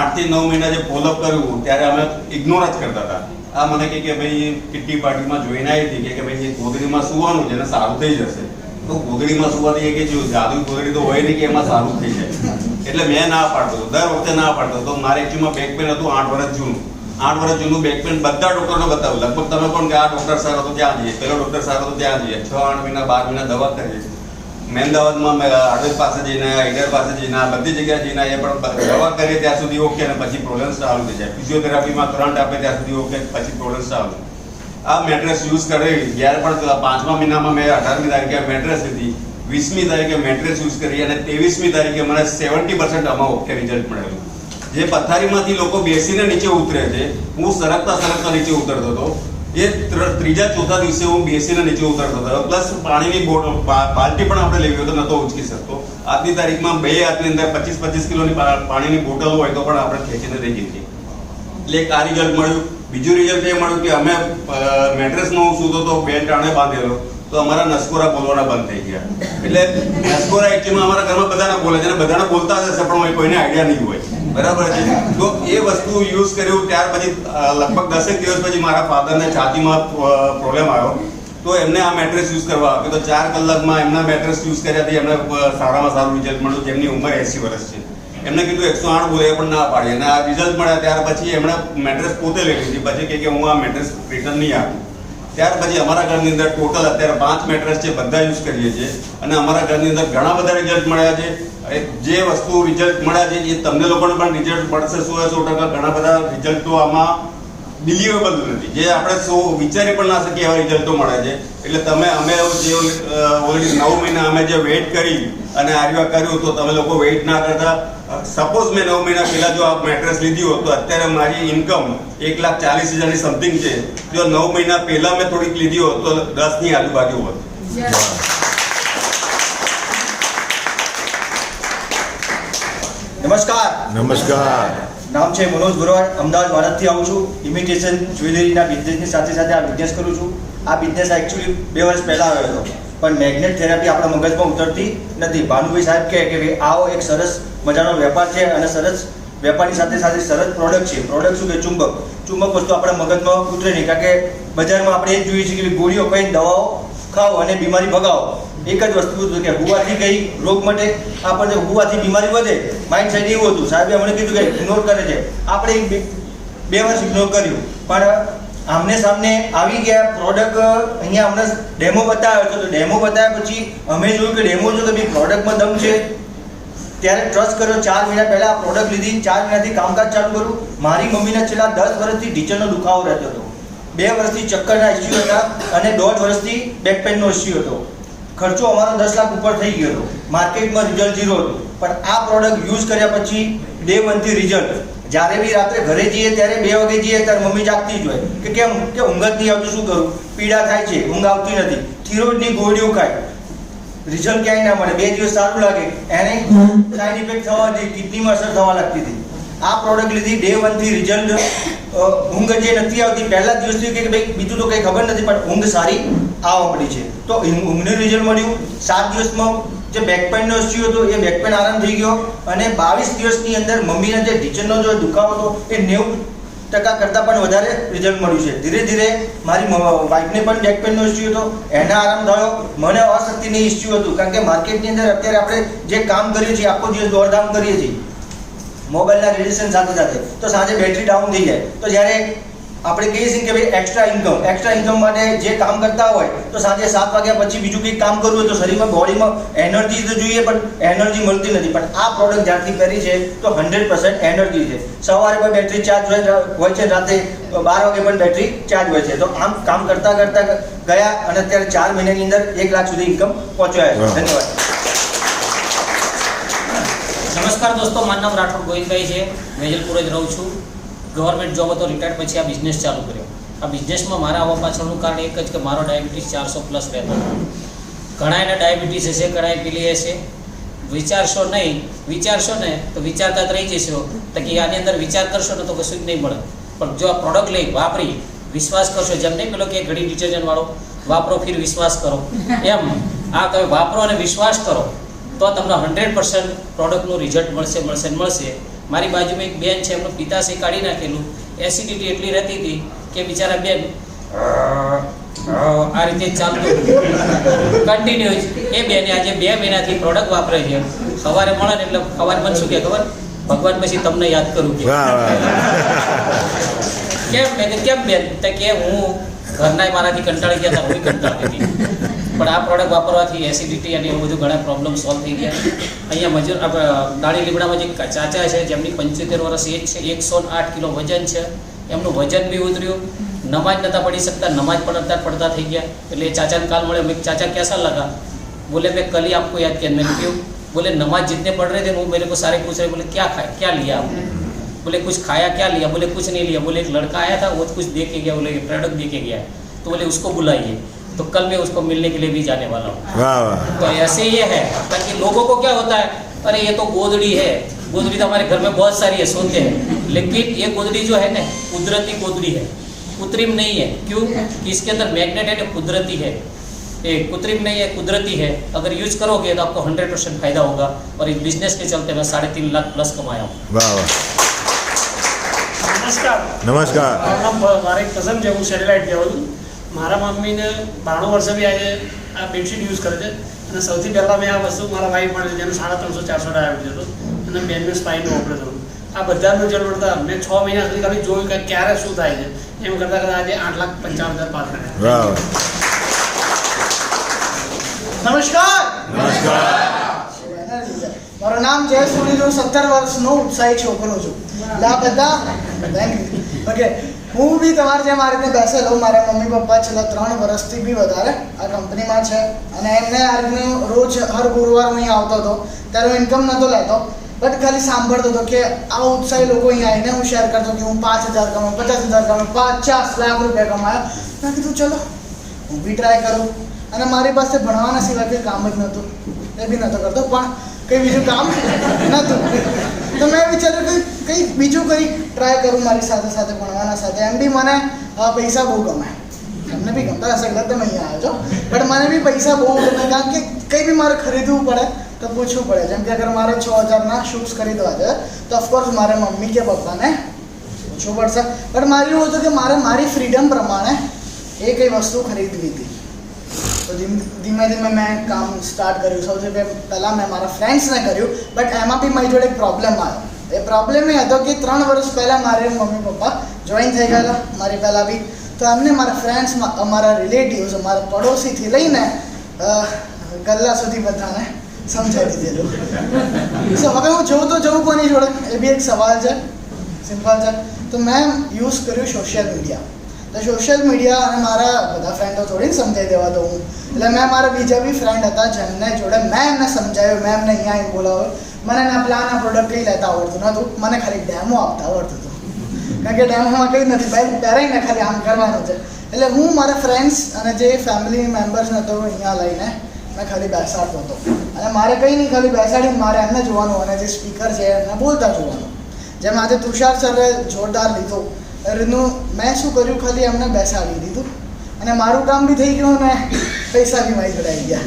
M: 8 થી 9 મહિના જે ફોલોઅપ કર્યું ત્યારે અમે ઇગ્નોર જ કરતા હતા. આ મને કે ભાઈ કિટ્ટી પાર્ટીમાં જોઈને આવી હતી કે ભાઈ ગોદડીમાં સુવાનું છે ને સારું થઈ જશે. તો ગોદડીમાં સુવાથી કે જો જાદુ ગોદડી તો હોય નહીં કે એમાં સારું થઈ જાય. એટલે મેં ના પાડતો હતો, દર વખતે ના પાડતો હતો. મારે એકચ્યુઅલમાં બેક પેન હતું 8 વર્ષ જૂનું. 8 વર્ષ જૂનું બેક પેન બધા ડૉક્ટરને બતાવ્યું. લગભગ તમે પણ કે આ ડૉક્ટર સારો તો ત્યાં જઈએ, પેલો ડૉક્ટર સારો તો ત્યાં જઈએ. 6-8 મહિના 12 મહિના દવા કરીએ. મહેમદાવાદમાં આડોદ પાસે જઈને ઈડર પાસે જઈને બધી જગ્યાએ જઈને એ પણ દવા કરીએ ત્યાં સુધી ઓકે અને પછી પ્રોબ્લેમ ચાલુ થઈ જાય. ફિઝિયોથેરાપીમાં કરંટ આપે ત્યાં સુધી ઓકે, પછી પ્રોબ્લેમ ચાલુ. આ મેટ્રેસ યુઝ કરી જ્યારે પણ 5મા મહિનામાં મેં 18મી તારીખે મેટ્રેસ લીધી, 20મી તારીખે મેટ્રેસ યુઝ કરી અને 23મી તારીખે મને 70% આમાં ઓકે રિઝલ્ટ મળેલું. જે પથારીમાંથી લોકો બેસીને નીચે ઉતરે છે, હું સરકતા નીચે ઉતરતો હતો. એ ત્રીજા ચોથા દિવસે હું બેસીને નીચે ઉતરતો હતો. પ્લસ પાણીની બાલટી પણ આપણે લેવી હોય તો નહોતો ઉચકી શકતો. આજની તારીખમાં 2 હાથની અંદર 25-25 કિલોની પાણીની બોટલ હોય તો પણ આપણે ખેંચીને રહી જઈએ. એટલે એક આ રિઝલ્ટ મળ્યું. બીજું રિઝલ્ટ એ મળ્યું કે અમે મેટ્રેસમાં હું સૂતો તો બેલ્ટ આણે બાંધેલો તો અમારા નસકોરા બોલવાના બંધ થઈ ગયા. એટલે નસકોરા એકચ્યુઅલમાં અમારા ઘરમાં બધાને બોલે છે અને બધાને બોલતા જ હશે પણ કોઈને આઈડિયા નહીં હોય. બરાબર છે. તો એ વસ્તુ યુઝ કર્યું ત્યાર પછી લગભગ 10 દિવસ પછી મારા ફાધરને છાતીમાં પ્રોબ્લેમ આવ્યો તો એમને આ મેટ્રેસ યુઝ કરવા આપ્યો. તો 4 કલાકમાં એમના મેટ્રેસ યુઝ કર્યાથી એમને સારામાં સારું રિઝલ્ટ મળ્યું. જેમની ઉંમર 80 વર્ષ છે. એમને કીધું 108 બોલે પણ ના પાડી અને આ રિઝલ્ટ મળ્યા ત્યાર પછી એમણે મેટ્રેસ પોતે લઈ લીધી. પછી કે હું આ મેટ્રેસ રિટર્ન નહીં આપું. ત્યાર પછી અમારા ઘરની અંદર ટોટલ અત્યારે 5 મેટ્રેસ છે, બધા યુઝ કરીએ છીએ અને અમારા ઘરની અંદર ઘણા બધા રિઝલ્ટ મળ્યા છે. જે વસ્તુ રિઝલ્ટ મળ્યા છે એ તમને લોકોને પણ રિઝલ્ટ મળશે 100%. ઘણા બધા રિઝલ્ટો આમાં બિલિવેબલ નથી, જે આપણે વિચારી પણ ના શકીએ એવા રિઝલ્ટો મળે છે. એટલે અમે જે ઓલરેડી 9 મહિના અમે જે વેઇટ કરી અને આર્યા કર્યું તો તમે લોકો વેઇટ ના કરતા. સપોઝ મેં 9 મહિના પહેલા જો આ મેટ્રેસ લીધી હોત તો અત્યારે મારી ઇન્કમ 1,40,000ની સમથિંગ છે. જો 9 મહિના પહેલા મેં થોડીક લીધી હોત તો 10ની આજુબાજુ હોત.
E: નમસ્કાર.
N: નામ છે મનોજ ભરવાડ. અમદાવાદ ભારતથી આવું છું. ઇમિટેશન જ્વેલરીના બિઝનેસની સાથે સાથે આ બિઝનેસ કરું છું. આ બિઝનેસ એકચ્યુઅલી 2 વર્ષ પહેલાં આવ્યો હતો પણ મેગ્નેટ થેરાપી આપણા મગજમાં ઉતરતી નથી. ભાનુભાઈ સાહેબ કહે કે ભાઈ આવો એક સરસ મજાનો વેપાર છે અને સરસ વેપારની સાથે સાથે સરસ પ્રોડક્ટ છે. પ્રોડક્ટ શું કે ચુંબક વસ્તુ આપણા મગજમાં ઉતરે નહીં. કારણ કે બજારમાં આપણે એ જ જોઈએ છીએ કે ગોળીઓ કઈ દવાઓ ખાઓ અને બીમારી ભગાવો. એક જ વસ્તુ હતું કે હુવાથી કઈ રોગ મટે, આપણને હુવાથી બીમારી વધે. માઇન્ડ સેટ એવું હતું. સાહેબે અમને કીધું કે ઇગ્નોર કરે છે. આપણે 2 વર્ષ ઇગ્નોર કર્યું પણ આમને સામને આવી ગયા. પ્રોડક્ટ અહીંયા અમને ડેમો બતાવ્યો હતો તો ડેમો બતાવ્યા પછી અમે જોયું કે ડેમો જો કે ભાઈ પ્રોડક્ટમાં દમ છે. ત્યારે ટ્રસ્ટ કર્યો. 4 મહિના પહેલાં આ પ્રોડક્ટ લીધી. 4 મહિનાથી કામકાજ ચાલુ કર્યું. મારી મમ્મીને છેલ્લા 10 વર્ષથી ઢીચણનો દુખાવો રહેતો હતો. 2 વર્ષથી ચક્કરના ઇસ્યુ હતા અને 1.5 વર્ષથી બેક પેનનો ઇસ્યુ હતો. ખર્ચો અમારો 10 લાખ ઉપર થઈ ગયો હતો. માર્કેટમાં રિઝલ્ટ 0 હતું પણ આ પ્રોડક્ટ યુઝ કર્યા પછી ડે 1 થી રિઝલ્ટ. જ્યારે બી રાત્રે ઘરે જઈએ ત્યારે 2 વાગે જઈએ ત્યારે મમ્મી જાગતી જ હોય કે કેમ કે ઊંઘ જ નહીં આવતી, શું કરું, પીડા થાય છે, ઊંઘ આવતી નથી, થિરોઇડની ગોળીઓ ખાય. રિઝલ્ટ ક્યાંય ના મળે. 2 દિવસ સારું લાગે, એને સાઈડ ઇફેક્ટ થવાથી કિડનીમાં અસર થવા લાગતી હતી. આ પ્રોડક્ટ લીધી ડે 1 થી રિઝલ્ટ, ઊંઘ જે નથી આવતી પહેલા દિવસથી કે ભાઈ બીજું તો કંઈ ખબર નથી, પણ ઊંઘ સારી આવવા મળી છે. તો ઊંઘનું રિઝલ્ટ મળ્યું. 7 દિવસમાં જે બેક પેઇનનો ઇસ્યુ હતો એ બેક પેઇન આરામ થઈ ગયો, અને 22 દિવસની અંદર મમ્મીના જે ઢીંચણનો જે દુખાવો હતો એ 90% કરતાં પણ વધારે રિઝલ્ટ મળ્યું છે. ધીરે ધીરે મારી વાઈફને પણ બેક પેઇનનો ઇસ્યુ હતો, એને આરામ થયો. મને અશક્તિની ઇસ્યુ હતું, કારણ કે માર્કેટની અંદર અત્યારે આપણે જે કામ કરીએ છીએ, આખો દિવસ દોડધામ કરીએ છીએ મોબાઈલના રેડિયેશન સાથે સાથે, તો સાંજે બેટરી ડાઉન થઈ જાય. તો જ્યારે આપણે કહીએ છીએ કે ભાઈ એક્સ્ટ્રા ઇન્કમ માટે જે કામ કરતા હોય તો સાંજે 7 વાગ્યા પછી બીજું કંઈક કામ કરવું હોય તો શરીરમાં બોડીમાં એનર્જી તો જોઈએ, પણ એનર્જી મળતી નથી. પણ આ પ્રોડક્ટ જ્યારથી કરી છે તો 100% એનર્જી છે. સવારે પણ બેટરી ચાર્જ હોય છે, રાતે 12 વાગે પણ બેટરી ચાર્જ હોય છે. તો આમ કામ કરતા ગયા, અને અત્યારે 4 મહિનાની અંદર 1 લાખ સુધી ઇન્કમ પહોંચ્યા છે. ધન્યવાદ.
O: નમસ્કાર દોસ્તો, મારું નામ રાઠોડ ગોવિંદભાઈ છે. વેજલપુર જ રહું છું. ગવર્મેન્ટ જોબ હતો, રિટાયર્ડ પછી આ બિઝનેસ ચાલુ કર્યો. આ બિઝનેસમાં મારા આવવા પાછળનું કારણ એક જ કે મારો ડાયાબિટીસ 400+ રહેતો. ઘણા એને ડાયાબિટીસ હશે, ઘણા પીલી હશે. વિચારશો ને તો વિચારતા જ રહી જશો, તો કે આની અંદર વિચાર કરશો ને તો કશું જ નહીં મળે. પણ જો આ પ્રોડક્ટ લઈ વાપરી વિશ્વાસ કરશો, જેમ નહીં પેલો કે ઘડી ડિટર્જન્ટ વાળો વાપરો ફિર વિશ્વાસ કરો, એમ આ તમે વાપરો અને વિશ્વાસ કરો તો તમને 100% પ્રોડક્ટનું રિઝલ્ટ મળશે. મારી બાજુમાં એક બેન છે, એમનું પિતાશ્રી કાઢી નાખેલું. એસિડિટી એટલી રહેતી હતી કે બિચારા બેન આ રીતે ચાલતું કન્ટિન્યુ. એ બેને આજે 2 મહિનાથી પ્રોડક્ટ વાપરે છે. સવારે મળે ને એટલે સવારે મને શું કે ખબર, ભગવાન પછી તમને યાદ કરું કે કેમ બેન, તો કે હું ઘરના મારાથી કંટાળી ગયા હતા, હું કંટાળતી હતી. પણ આ પ્રોડક્ટ વાપરવાથી એસિડિટી અને એવું બધું ઘણા પ્રોબ્લેમ સોલ્વ થઈ ગયા. અહીંયા દાણી લીમડામાં જે ચાચા છે, જેમની 75 વર્ષ એજ છે, 108 કિલો વજન છે. એમનું વજન બી ઉતર્યું, નમાજ નહોતા પડી શકતા, નમાજ પણ અત્યારે પડતા થઈ ગયા. એટલે એ ચાચાને કાલ મળે, મેં ચાચા कैसा लगा? बोले मैं कल ही आपको याद किया. मैंने क्यों? बोले नमाज जितने पढ़ रहे थे वो मेरे को सारे पूछ रहे. बोले क्या लिया आपने? बोले कुछ खाया, क्या लिया? बोले कुछ नहीं लिया. बोले एक लड़का आया था, वो कुछ दे के गया, बोले प्रोडक्ट दे के गया है, तो बोले उसको बुलाइए. तो कल मैं उसको मिलने के लिए भी जाने वाला हूँ. तो ऐसे ये है, ताकि लोगों को क्या होता है, अरे ये तो गोदड़ी है, गोदड़ी तो हमारे घर में बहुत सारी है, सुनते हैं, लेकिन ये गोदड़ी जो है ना कुदरती गोदड़ी है, कृत्रिम नहीं है. क्यों? इसके अंदर मैग्नेट है, कुदरती है. ये कृत्रिम नहीं है, कुदरती है. अगर यूज करोगे तो आपको 100% फायदा होगा. और इस बिजनेस के चलते मैं 3.5 लाख प्लस कमाया हूँ.
P: નમસ્કાર. મારા એક કઝન છે, હું સેટેલાઇટ કહેવાં છું. મારા મમ્મીને 92 વર્ષે બી આજે આ બેડશીટ યુઝ કરે છે. અને સૌથી પહેલાં મેં આ વસ્તુ મારા વાઈફ માટે જેને 350-400 ડાયાબિટીસ હતો, અને બેનને સ્પાઇનનું ઓપરેશન. આ બધાનું રિઝલ્ટ મળતા મેં 6 મહિના સુધી ખાલી જોયું કે ક્યારે શું થાય છે. એમ કરતાં આજે 8,55,000 પાસ કર્યા.
Q: નમસ્કાર. મારું નામ જય સોની, હું 17 વર્ષનો ઉત્સાહી છોકરો છું. એટલે આ બધા ઓકે, હું બી તમારે જેમ આ રીતે બેસેલો, મારા મમ્મી પપ્પા છેલ્લા 3 વર્ષથી બી વધારે આ કંપનીમાં છે. અને એમને આ રીતનું રોજ હર ગુરુવાર હું અહીં આવતો હતો, ત્યારે હું ઇન્કમ નહોતો લેતો, બટ ખાલી સાંભળતો હતો કે આ ઉત્સાહી લોકો અહીં આવીને હું શેર કરતો કે હું 5,000 કમાઉં, 50,000 કમાઉં, 50 લાખ રૂપિયા કમાયો. મેં કીધું ચલો હું બી ટ્રાય કરું. અને મારી પાસે ભણવાના સિવાય કંઈ કામ જ નહોતું, એ બી નહોતો કરતો, પણ કંઈ બીજું કામ નહોતું. તો મેં વિચાર્યું કે કંઈ બીજું કંઈ ટ્રાય કરું મારી સાથે સાથે ભણવાના સાથે. એમ બી મને પૈસા બહુ ગમે, તમને બી ગમતા હશે એટલે તમે અહીંયા આવ્યો છો, પણ મને બી પૈસા બહુ ગમે. કારણ કે કંઈ બી મારે ખરીદવું પડે તો પૂછવું પડે. જેમ કે અગર મારે 6,000ના શૂઝ ખરીદવા છે તો ઓફકોર્સ મારે મમ્મી કે પપ્પાને પૂછવું પડશે. પણ મારે એવું હતું કે મારે મારી ફ્રીડમ પ્રમાણે એ કઈ વસ્તુ ખરીદવી હતી. તો ધીમે ધીમે મેં કામ સ્ટાર્ટ કર્યું. સૌથી પહેલાં મેં મારા ફ્રેન્ડ્સને કર્યું, બટ એમાં બી મારી જોડે એક પ્રોબ્લેમ આવ્યો. એ પ્રોબ્લેમ એ હતો કે 3 વર્ષ પહેલાં મારે મમ્મી પપ્પા જોઈન થઈ ગયેલા મારી પહેલાં બી. તો એમને મારા ફ્રેન્ડ્સમાં, અમારા રિલેટિવ્સ, અમારા પડોશીથી લઈને ગલ્લા સુધી બધાને સમજાવી દીધેલું. સો હવે હું જવું તો જવું કોની જોડે, એ બી એક સવાલ છે. સિમ્પલ છે. તો મેં યુઝ કર્યું સોશિયલ મીડિયા. તો સોશિયલ મીડિયા અને મારા બધા ફ્રેન્ડો થોડીને સમજાવી દેવા દઉં હું. એટલે મેં મારા બીજા બી ફ્રેન્ડ હતા જેમને જોડે મેં એમને સમજાવ્યું, મેં એમને અહીંયા અહીં બોલાવ્યો. મને એના પ્લાન આ પ્રોડક્ટ કંઈ લેતા આવડતું નહોતું, મને ખાલી ડેમો આપતા આવડતું હતું. કારણ કે ડેમોમાં કંઈ નથી, પહેરાઈને ખાલી આમ કરવાનું છે. એટલે હું મારા ફ્રેન્ડ્સ અને જે ફેમિલી મેમ્બર્સને તો અહીંયા લઈને મેં ખાલી બેસાડતો હતો અને મારે કંઈ નહીં, ખાલી બેસાડીને મારે એમને જોવાનું અને જે સ્પીકર છે એમને બોલતા જોવાનું. જેમ આજે તુષાર સરે જોરદાર લીધો એનું મેં શું કર્યું, ખાલી એમને બેસાડી દીધું અને મારું કામ બી થઈ ગયું અને પૈસા બી મારી જોડે આવી ગયા.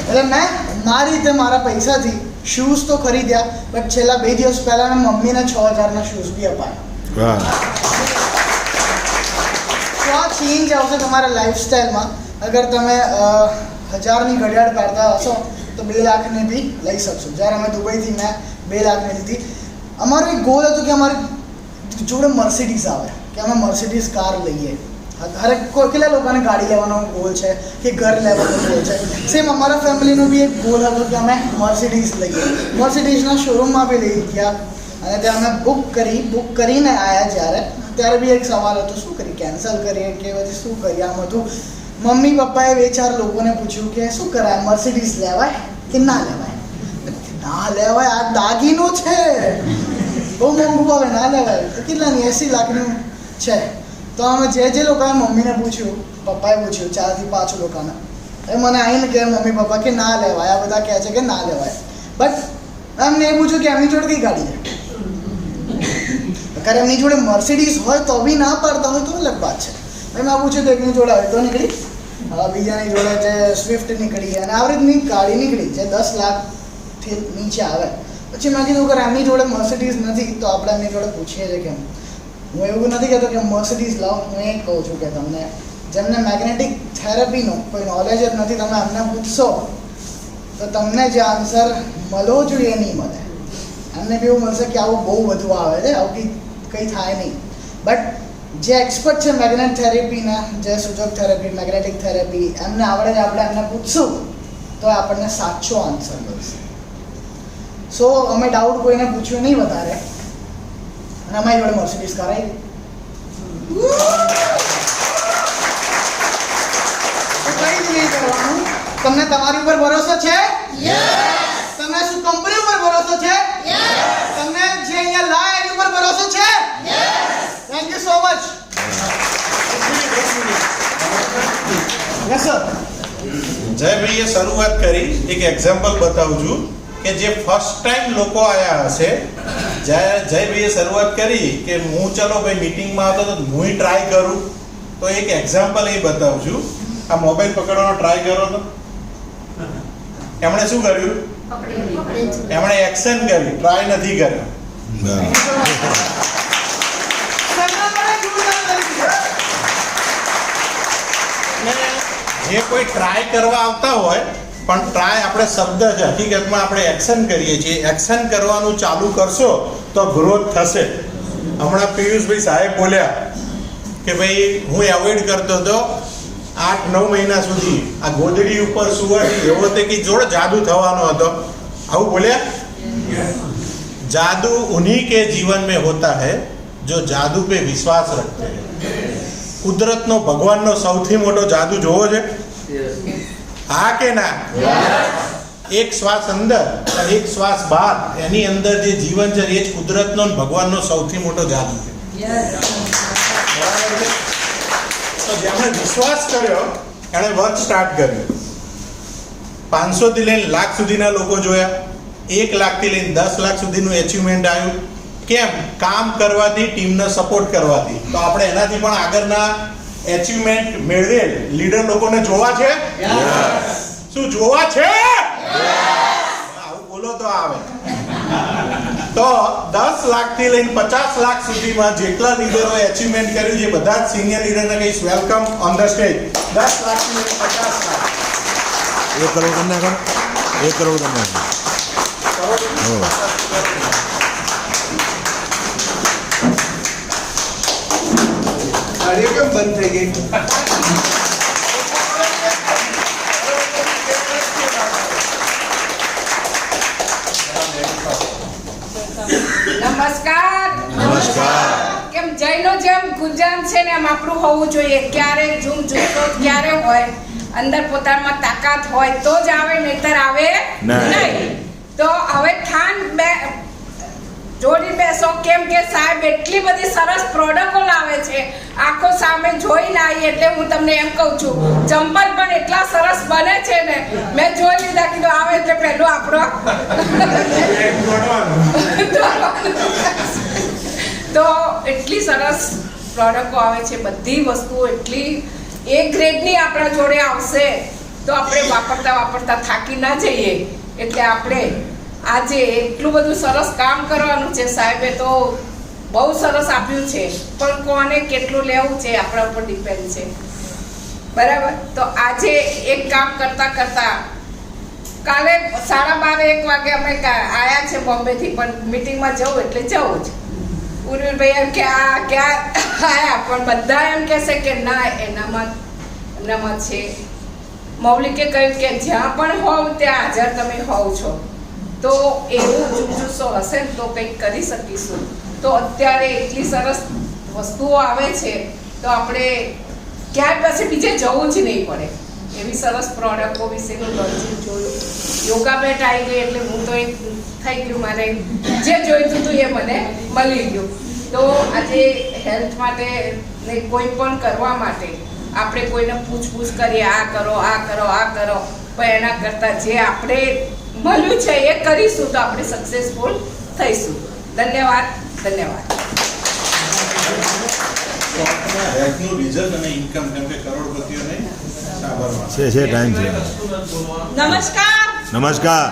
Q: એટલે મેં મારી રીતે મારા પૈસાથી શૂઝ તો ખરીદ્યા, બટ છેલ્લા 2 દિવસ પહેલાં મેં મમ્મીને 6000ના શૂઝ બી અપાયા. તો આ ચેન્જ આવશે તમારા લાઈફસ્ટાઈલમાં. અગર તમે 1000ની ઘડિયાળ પહેરતા હશો તો 2 લાખની બી લઈ શકશો. જ્યારે અમે દુબઈથી મેં 2 લાખની લીધી. અમારો એક ગોલ હતો કે અમારી જોડે મર્સિડીઝ આવે, કે અમે મર્સિડીઝ કાર લઈએ. હરેક કેટલા લોકોને ગાડી લેવાનો ગોલ છે કે ઘર લેવાનો ગોલ છે. સેમ અમારા ફેમિલીનો બી એક ગોલ હતો કે અમે મર્સિડીઝ લઈએ. મર્સિડીઝના શોરૂમમાં બી લઈ ગયા અને ત્યાં અમે બુક કરીને આવ્યા. ત્યારે બી એક સવાલ હતો, શું કરી, કેન્સલ કરીએ કે પછી શું કરીએ. આમ હતું. મમ્મી પપ્પાએ 2-4 લોકોને પૂછ્યું કે શું કરાય, મર્સિડીઝ લેવાય કે ના લેવાય. ના લેવાય, આ દાગીનો છે, બહુ મોંઘું આવે, ના લેવાય. તો કેટલાની, 80 લાખનું છે. તો અમે જે લોકોએ મમ્મીને પૂછ્યું, પપ્પાએ પૂછ્યું, 4 થી 5 લોકોને, એ મને આવીને કે મમ્મી પપ્પા કે ના લેવાય, આ બધા કહે છે કે ના લેવાય. બટ એમને એ પૂછ્યું કે એમની જોડે કઈ ગાડી છે. અગર એમની જોડે મર્સિડીઝ હોય તો બી ના પાડતા હોય તો અલગ વાત છે. મેં પૂછ્યું કે એકની જોડે હોય તો નીકળી, બીજાની જોડે જે સ્વિફ્ટ નીકળી અને આવી રીતની ગાડી નીકળી જે 10 લાખથી નીચે આવે. પછી મેં કીધું કે એમની જોડે મર્સિડીઝ નથી તો આપણે એમની જોડે પૂછીએ છીએ કેમ. હું એવું નથી કહેતો કે મર્સિડીઝ લાવો, હું એ કહું છું કે તમને જેમને મેગ્નેટિક થેરપીનો કોઈ નોલેજ જ નથી, તમે એમને પૂછશો તો તમને જે આન્સર મળવો જોઈએ નહીં મળે. એમને બી એવું મળશે કે આવું બહુ બધું આવે છે, આવું કંઈ થાય નહીં. બટ જે એક્સપર્ટ છે મેગ્નેટ થેરેપીના, જે સુજોગ થેરેપી, મેગ્નેટિક થેરેપી, એમને આવડે છે, આપણે એમને પૂછશું તો આપણને સાચો આન્સર મળશે. સો અમે ડાઉટ કોઈને પૂછ્યું નહીં વધારે અને અમારી જોડે મર્સિડીઝ કાર આવી. કંઈ જ નહીં કરવાનું. તમને તમારી ઉપર ભરોસો છે? તમને શું કંપની ઉપર ભરોસો છે? તમને જે અહીંયા લાય એની ઉપર ભરોસો છે? Thank you so much. Yes sir.
R: જયભાઈએ શરૂઆત કરી, એક એક્ઝામ્પલ બતાવું છું કે જે ફર્સ્ટ ટાઈમ લોકો આવ્યા હશે, જ્યારે જયભાઈએ શરૂઆત કરી કે હું ચલો ભાઈ મીટિંગમાં આવતો તો હું ટ્રાય કરું, તો એક એક્ઝામ્પલ એ બતાવું છું. આ મોબાઈલ પકડવાનો ટ્રાય કરો તો એમણે શું કર્યું? એમણે એક્શન કર્યું, ટ્રાય નથી કર્યો. જે કોઈ ટ્રાય કરવા આવતા હોય, પણ ટ્રાય આપણે શબ્દ છે, હકીકતમાં આપણે એક્શન કરીએ છીએ. એક્શન કરવાનું ચાલુ કરશો તો ગ્રોથ થશે. હમણાં પિયુષભાઈ સાહેબ બોલ્યા કે ભાઈ હું એવોઇડ કરતો હતો 8-9 મહિના સુધી આ ગોદડી ઉપર સુવાથી એવો તે કે જોડે જાદુ થવાનો હતો. આવું બોલ્યા? जादू उन्हीं के जीवन में होता है जो जादू पे विश्वास रखते हैं. કુદરતનો ભગવાનનો સૌથી મોટો જાદુ જોવો છે? હા કે ના? એક શ્વાસ અંદર અને એક શ્વાસ બહાર, એની અંદર જે જીવન છે એ જ કુદરતનો અને ભગવાનનો સૌથી મોટો જાદુ છે. તો જેમણે વિશ્વાસ કર્યો એણે વર્ક સ્ટાર્ટ કર્યું. 500 થી લઈને લાખ સુધીના લોકો જોયા, 1 લાખથી લઈને 10 લાખ સુધીનું એચિવમેન્ટ આવ્યું. કેમ? કામ કરવાથી, ટીમને સપોર્ટ કરવાથી. તો આપણે એનાથી પણ આગળના એચિવમેન્ટ મેળવેલ લીડર લોકોને જોવા છે? શું જોવા છે? આવું બોલો તો આવે. તો 10 લાખથી લઈને 50 લાખ સુધીમાં જેટલા લીડરોએ એચિવમેન્ટ કર્યું છે બધા જ સિનિયર લીડરને કહીશ વેલકમ ઓન ધ સ્ટેજ. 10 લાખથી લઈને 50 લાખ.
E: 1 કરોડ કરી નાખો. 1 કરોડ કરી નાખો.
S: ગાડીઓ કેમ બંધ થઈ ગઈ?
A: નમસ્કાર.
E: નમસ્કાર.
A: કેમ જયનો જેમ ગુંજાન છે ને એમ આપણું હોવું જોઈએ. ક્યારે ઝૂમ ઝૂમતો ક્યારે હોય, અંદર પોતામાં તાકાત હોય તો જ આવે, નહીતર આવે નહીં. તો હવે ઠાન
T: જોડી બેસો, કેમ કે સાહેબ એટલી બધી સરસ પ્રોડક્ટો લાવે છે, આખો સામે જોઈને આવી. એટલે હું તમને એમ કહું છું, ચંપલ પણ એટલા સરસ બને છે ને, મેં જોઈ લીધા, કીધું આવે એટલે પહેલું આપણો તો એટલી સરસ પ્રોડક્ટો આવે છે, બધી વસ્તુઓ એટલી એ ગ્રેડની આપણા જોડે આવશે તો આપણે વાપરતા થાકી ના જઈએ. એટલે આપણે આજે એટલું બધું સરસ કામ કરવાનું છે. સાહેબે તો બહુ સરસ આપ્યું છે, પણ કોને કેટલું લેવું છે આપણા ઉપર ડિપેન્ડ છે, બરાબર. તો આજે એક કામ કરતા કાલે 12:30 વાગે અમે આવ્યા છે બોમ્બેથી, પણ મીટિંગમાં જવું એટલે જવું જ. ઉર્મિલભાઈ એમ કે આ ક્યાં આવ્યા, પણ બધા એમ કહેશે કે ના એનામાં છે. મૌલિકે કહ્યું કે જ્યાં પણ હોવ ત્યાં હાજર તમે હોવ છો. તો એવું જુસ્સો હશે ને તો કંઈક કરી શકીશું. તો અત્યારે એટલી સરસ વસ્તુઓ આવે છે તો આપણે ક્યાંય પાસે બીજે જવું જ નહીં પડે. એવી સરસ પ્રોડક્ટો વિશેનું લોન્ચિંગ જોયું. યોગા બેટ આવી ગઈ એટલે હું તો એક થઈ ગયું, મારે જે જોઈતું હતું એ મને મળી ગયું. તો આજે હેલ્થ માટે ને કોઈ પણ કરવા માટે આપણે કોઈને પૂછપૂછ કરીએ, આ કરો પણ એના કરતાં જે આપણે મળ્યું છે એ કરીશું તો આપણે સક્સેસફુલ થઈશું. ધન્યવાદ.
R: હેલ્થનું રિઝલ્ટ અને ઇન્કમ, કેમ કે કરોડપતિઓને
E: છે ટાઈમ છે.
B: નમસ્કાર.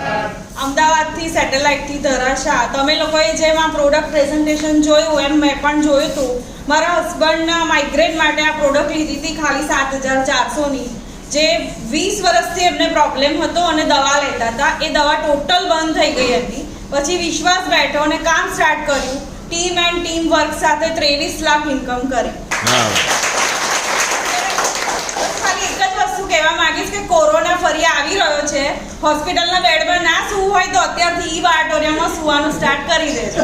B: અમદાવાદથી સેટેલાઇટથી ધરાશા. તમે લોકોએ જેમ આ પ્રોડક્ટ પ્રેઝન્ટેશન જોયું એમ મેં પણ જોયું હતું. મારા હસબન્ડના માઇગ્રેન માટે આ પ્રોડક્ટ લીધી હતી ખાલી 7,400ની, જે 20 વર્ષથી એમને પ્રોબ્લેમ હતો અને દવા લેતા હતા. એ દવા ટોટલ બંધ થઈ ગઈ હતી. પછી વિશ્વાસ બેઠો અને કામ સ્ટાર્ટ કર્યું. ટીમ વર્ક સાથે 23 લાખ ઇન્કમ કરી. ખાલી એક જ વસ્તુ કહેવા માંગીશ કે કોરોના ફરી આવી રહ્યો છે. હોસ્પિટલના બેડમાં ના સૂવું હોય તો અત્યારથી ઈ ઓડિટોરિયમમાં સૂવાનું સ્ટાર્ટ કરી દેજો.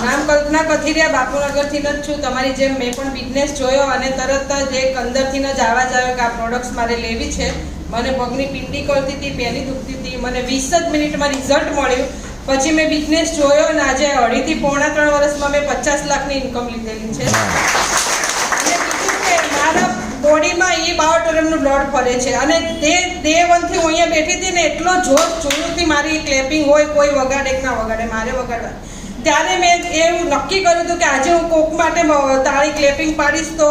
U: નામ કલ્પના કથિરિયા, બાપુનગરથી જ છું. તમારી જેમ મેં પણ બિઝનેસ જોયો અને તરત જ એક અંદરથી જ આવાજ આવ્યો કે આ પ્રોડક્ટ્સ મારે લેવી છે. મને પગની પિંડી કરતી હતી, પેલી દુખતી હતી, મને 20 જ મિનિટમાં રિઝલ્ટ મળ્યું. પછી મેં બિઝનેસ જોયો અને આજે 2.5 થી પોણા 3 વર્ષમાં મેં 50 લાખની ઇન્કમ લીધેલી છે. અને બીજું કે મારા બોડીમાં એ બાયોટોરિયમનું બ્લડ ફરે છે અને day 1 થી હું અહીંયા બેઠી હતી ને એટલો જોશ જોયુંથી મારી ક્લેપિંગ હોય, કોઈ વગાડે કે ના વગાડે, મારે વગાડવા. ત્યારે મેં એવું નક્કી કર્યું હતું કે આજે હું કોક માટે તાળી ક્લેપિંગ પાડીશ તો